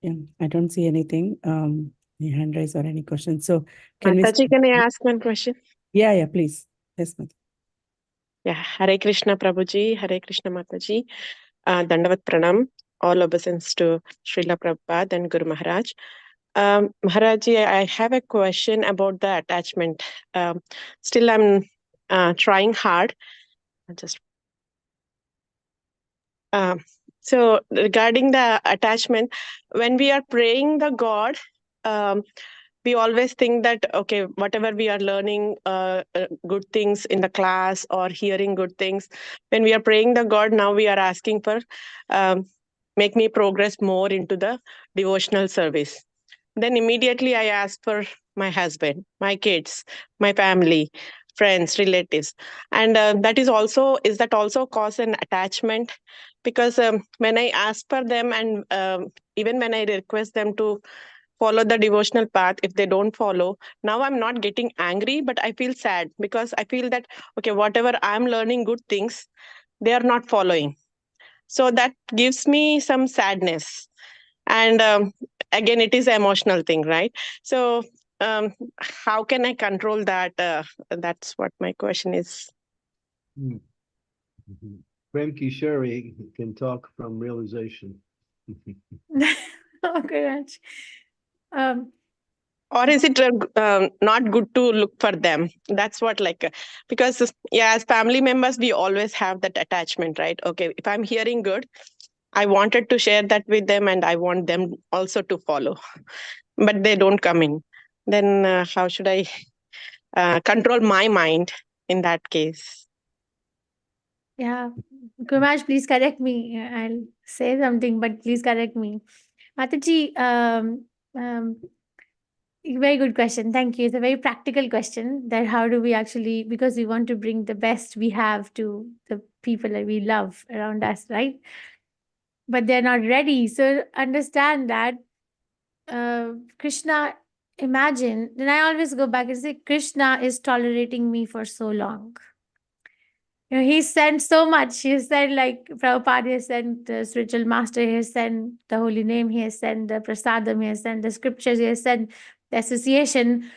Yeah, I don't see anything, any hand raise or any questions. So can we? Mataji, can I ask one question? Yeah, please. Yes, Mata. Yeah, Hare Krishna Prabhuji, Hare Krishna Mataji, Dandavat Pranam, all obeisance to Srila Prabhupada and Guru Maharaj. Maharaji, I have a question about the attachment. Still, I'm trying hard. So regarding the attachment, when we are praying the God, we always think that, okay, whatever we are learning good things in the class or hearing good things, when we are praying the God, now we are asking for make me progress more into the devotional service. Then immediately I ask for my husband, my kids, my family, friends, relatives. And that is that also cause an attachment? Because when I ask for them and even when I request them to follow the devotional path, if they don't follow, now I'm not getting angry, but I feel sad because I feel that, okay, whatever I'm learning good things, they are not following. So that gives me some sadness. And again, it is an emotional thing, right? So how can I control that? That's what my question is. Prem Kishori can talk from realization. Okay. Or is it not good to look for them? That's what, because as family members, we always have that attachment, right? Okay, if I'm hearing good, I wanted to share that with them and I want them also to follow, but they don't come in. Then how should I control my mind in that case? Yeah, Gurmaj, please correct me. I'll say something, but please correct me. Mataji, very good question. Thank you. It's a very practical question that how do we actually, because we want to bring the best we have to the people that we love around us, right? But they're not ready. So understand that Krishna, imagine, then I always go back and say, Krishna is tolerating me for so long. He sent so much. He sent, like Prabhupada has sent the spiritual master, he has sent the holy name, he has sent the prasadam, he has sent the scriptures, he has sent the association.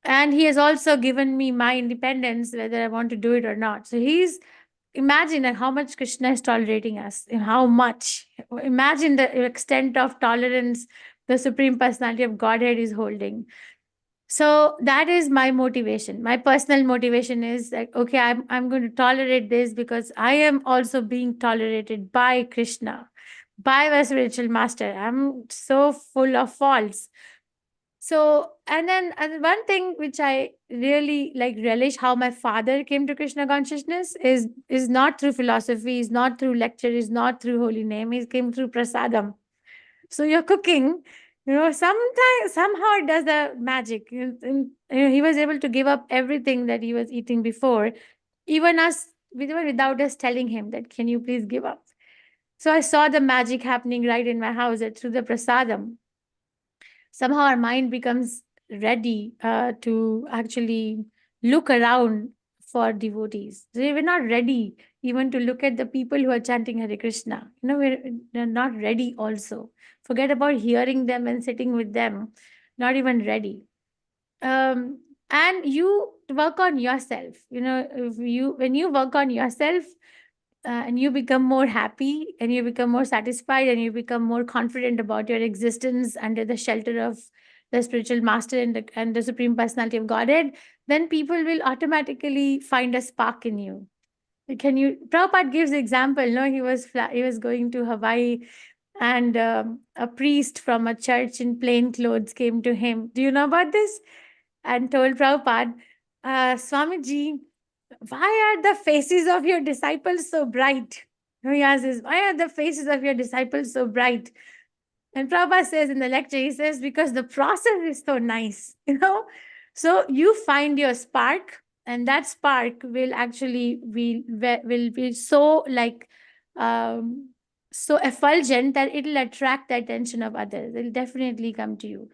And he has also given me my independence, whether I want to do it or not. So imagine how much Krishna is tolerating us, how much. Imagine the extent of tolerance the Supreme Personality of Godhead is holding. So that is my motivation. My personal motivation is like, okay, I'm going to tolerate this because I am also being tolerated by Krishna, by my spiritual master. I'm so full of faults. So, and one thing which I really relish how my father came to Krishna consciousness is not through philosophy, is not through lecture, is not through holy name. He came through prasadam. So you're cooking, sometimes somehow it does the magic. He was able to give up everything that he was eating before, even without us telling him that, can you please give up? So I saw the magic happening right in my house through the prasadam. Somehow our mind becomes ready to actually look around for devotees. We're not ready even to look at the people who are chanting Hare Krishna. We're not ready also. Forget about hearing them and sitting with them. Not even ready. And you work on yourself. When you work on yourself, and you become more happy and you become more satisfied and you become more confident about your existence under the shelter of the spiritual master and the Supreme Personality of Godhead, then people will automatically find a spark in you. Prabhupada gives example, he was going to Hawaii and a priest from a church in plain clothes came to him. Do you know about this? And told Prabhupada, Swamiji, why are the faces of your disciples so bright? He asks, why are the faces of your disciples so bright? And Prabhupada says in the lecture, he says, because the process is so nice, you know. So you find your spark, and that spark will actually will be so like so effulgent that it'll attract the attention of others. It'll definitely come to you.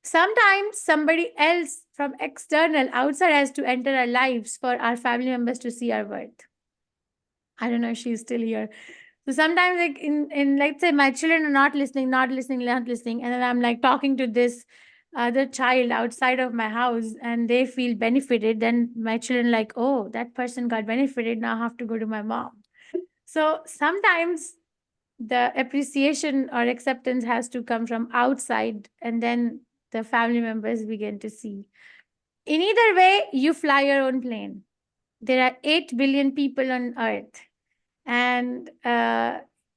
Sometimes somebody else from external outside has to enter our lives for our family members to see our worth. I don't know if she's still here. So sometimes, like in let's say my children are not listening, and then I'm like talking to this other child outside of my house, and they feel benefited. Then my children like, oh, that person got benefited. Now I have to go to my mom. So sometimes the appreciation or acceptance has to come from outside, and then the family members begin to see. In either way, you fly your own plane. There are 8 billion people on earth, and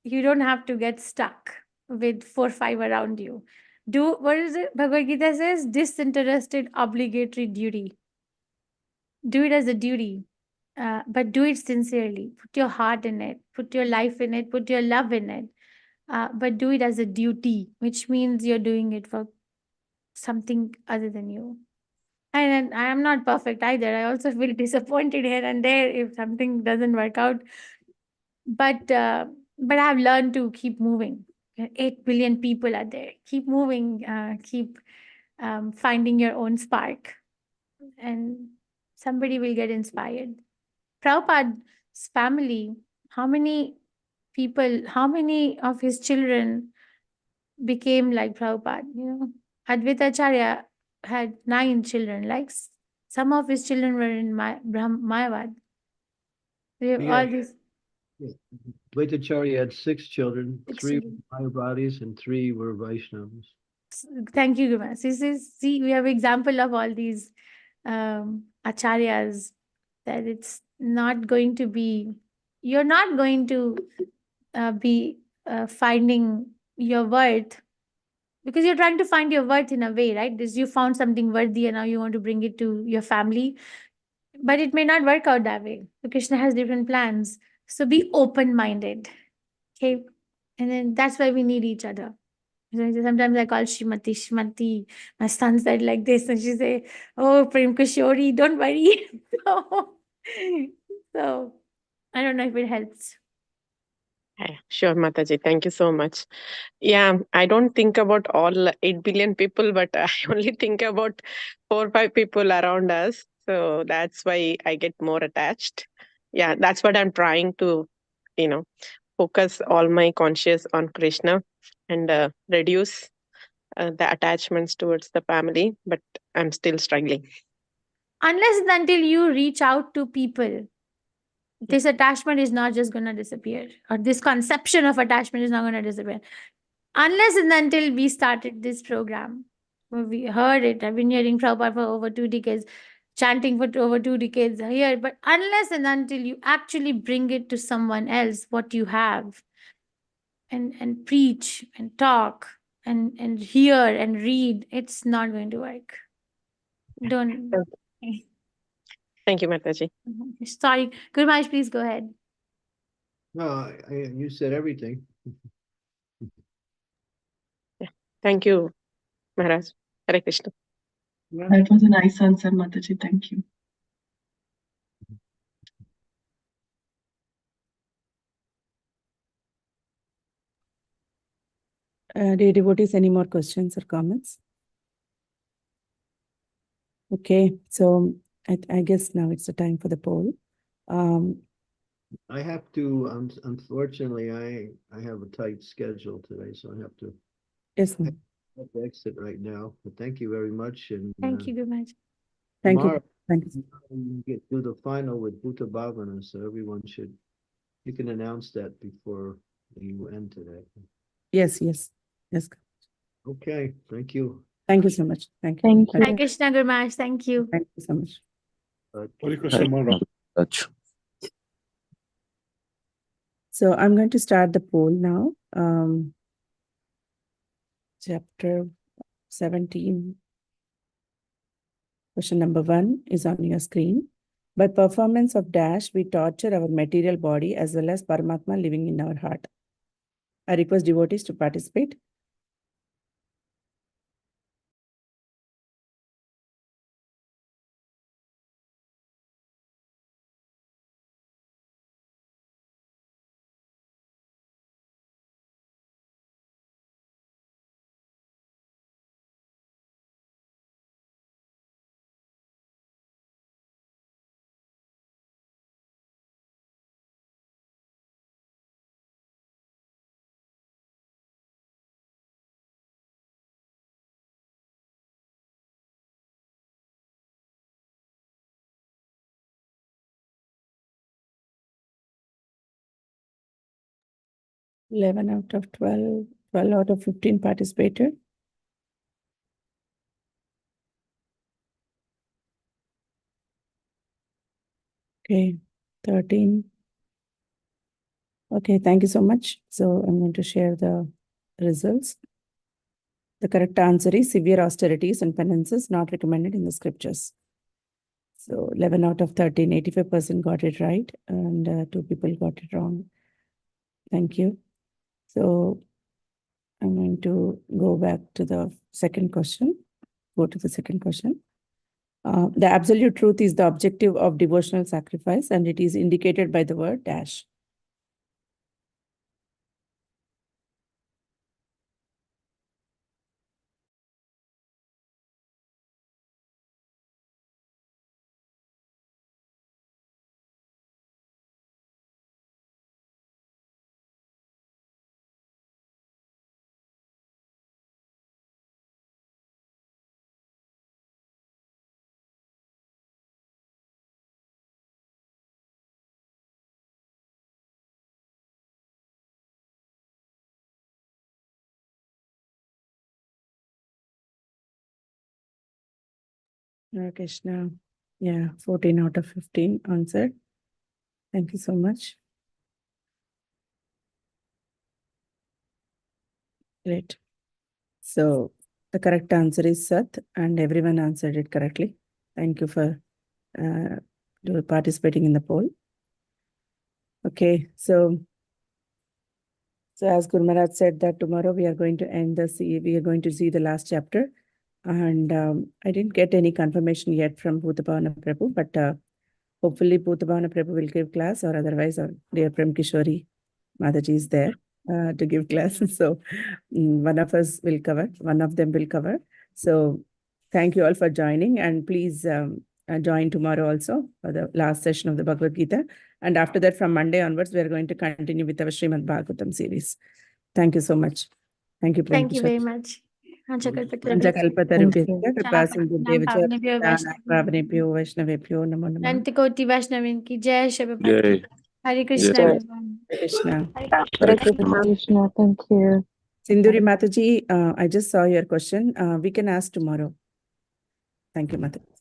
you don't have to get stuck with 4 or 5 around you. Do what is it? Bhagavad Gita says disinterested obligatory duty. Do it as a duty, but do it sincerely. Put your heart in it, put your life in it, put your love in it. But do it as a duty, which means you're doing it for something other than you. And I am not perfect either. I also feel disappointed here and there if something doesn't work out. But I've learned to keep moving. 8 billion people are there. Keep moving. Keep finding your own spark, and somebody will get inspired. Prabhupada's family, how many people, how many of his children became like Prabhupada? You know, Advaita Acharya had 9 children. Like some of his children were in Mayavad. We have all these. Vaitacharya had 6 children, 6 3 children. were Mayavadis and 3 were Vaishnavas. Thank you, Guma. See, we have example of all these acharyas, that it's not going to be, you're not going to be finding your worth, because you're trying to find your worth in a way, right? This, you found something worthy and now you want to bring it to your family, but it may not work out that way. So Krishna has different plans. So be open-minded, okay? And then that's why we need each other. Sometimes I call Shrimati. My son said like this, and she say, "Oh, Prem Kishori, don't worry." So I don't know if it helps. Yeah, sure, Mataji. Thank you so much. Yeah, I don't think about all 8 billion people, but I only think about 4 or 5 people around us. So that's why I get more attached. Yeah, that's what I'm trying to, focus all my conscious on Krishna and reduce the attachments towards the family. But I'm still struggling. Unless and until you reach out to people, this attachment is not just going to disappear, or this conception of attachment is not going to disappear. Unless and until we started this program, we heard it. I've been hearing Prabhupada for over 2 decades, chanting for over 2 decades here. But unless and until you actually bring it to someone else, what you have, and preach and talk and hear and read, it's not going to work. Don't. Thank you, Mataji. Sorry, Guru Maharaj, please go ahead. No, you said everything. Thank you, Maharaj. Hare Krishna. That was a nice answer, Mataji. Thank you. Dear devotees, any more questions or comments? Okay, so I guess now it's the time for the poll. I have to, unfortunately, I have a tight schedule today, so I have to, Yes, ma'am. I have to exit right now. But thank you very much. And Thank you, Guru Maharaj. Thank tomorrow, you. Thank you. we get through the final with Bhuta Bhavana, so everyone should, you can announce that before you end today. Yes. Okay, thank you. Thank you so much. Thank you. Thank you. Hare Krishna, Guru Maharaj. Thank you. Thank you so much. Hare Krishna Maharaj. So I'm going to start the poll now. Chapter 17. Question number 1 is on your screen. By performance of dash, we torture our material body as well as Paramatma living in our heart. I request devotees to participate. 11 out of 12, 12 out of 15 participated. Okay, 13. Okay, thank you so much. So I'm going to share the results. The correct answer is severe austerities and penances not recommended in the scriptures. So 11 out of 13, 85% got it right, and 2 people got it wrong. Thank you. So I'm going to go back to the second question. Go to the second question. The absolute truth is the objective of devotional sacrifice, and it is indicated by the word dash. Hare Krishna. Yeah, 14 out of 15 answered. Thank you so much. Great. So the correct answer is Sat, and everyone answered it correctly. Thank you for participating in the poll. Okay, so as Guru Maharaj said that tomorrow we are going to we are going to see the last chapter. And I didn't get any confirmation yet from Bhutabhavana Prabhu, but hopefully Bhutabhavana Prabhu will give class, or otherwise our dear Prem Kishori Mataji is there to give class. So one of them will cover. So thank you all for joining, and please join tomorrow also for the last session of the Bhagavad Gita. And after that, from Monday onwards, we are going to continue with our Srimad Bhagavatam series. Thank you so much. Thank you, Prem Thank you Kishori. very much. Panchakalpatarubhyascha कृपासिन्धुभ्येव वैष्णवेभ्यो नमो नमः. Nantikoti Vaishnavin ki Jai Shabapati. Hare Krishna. Jai everyone. Krishna. Hare Krishna. Thank you. Sindhuri Mataji, I just saw your question. We can ask tomorrow. Thank you, Mataji.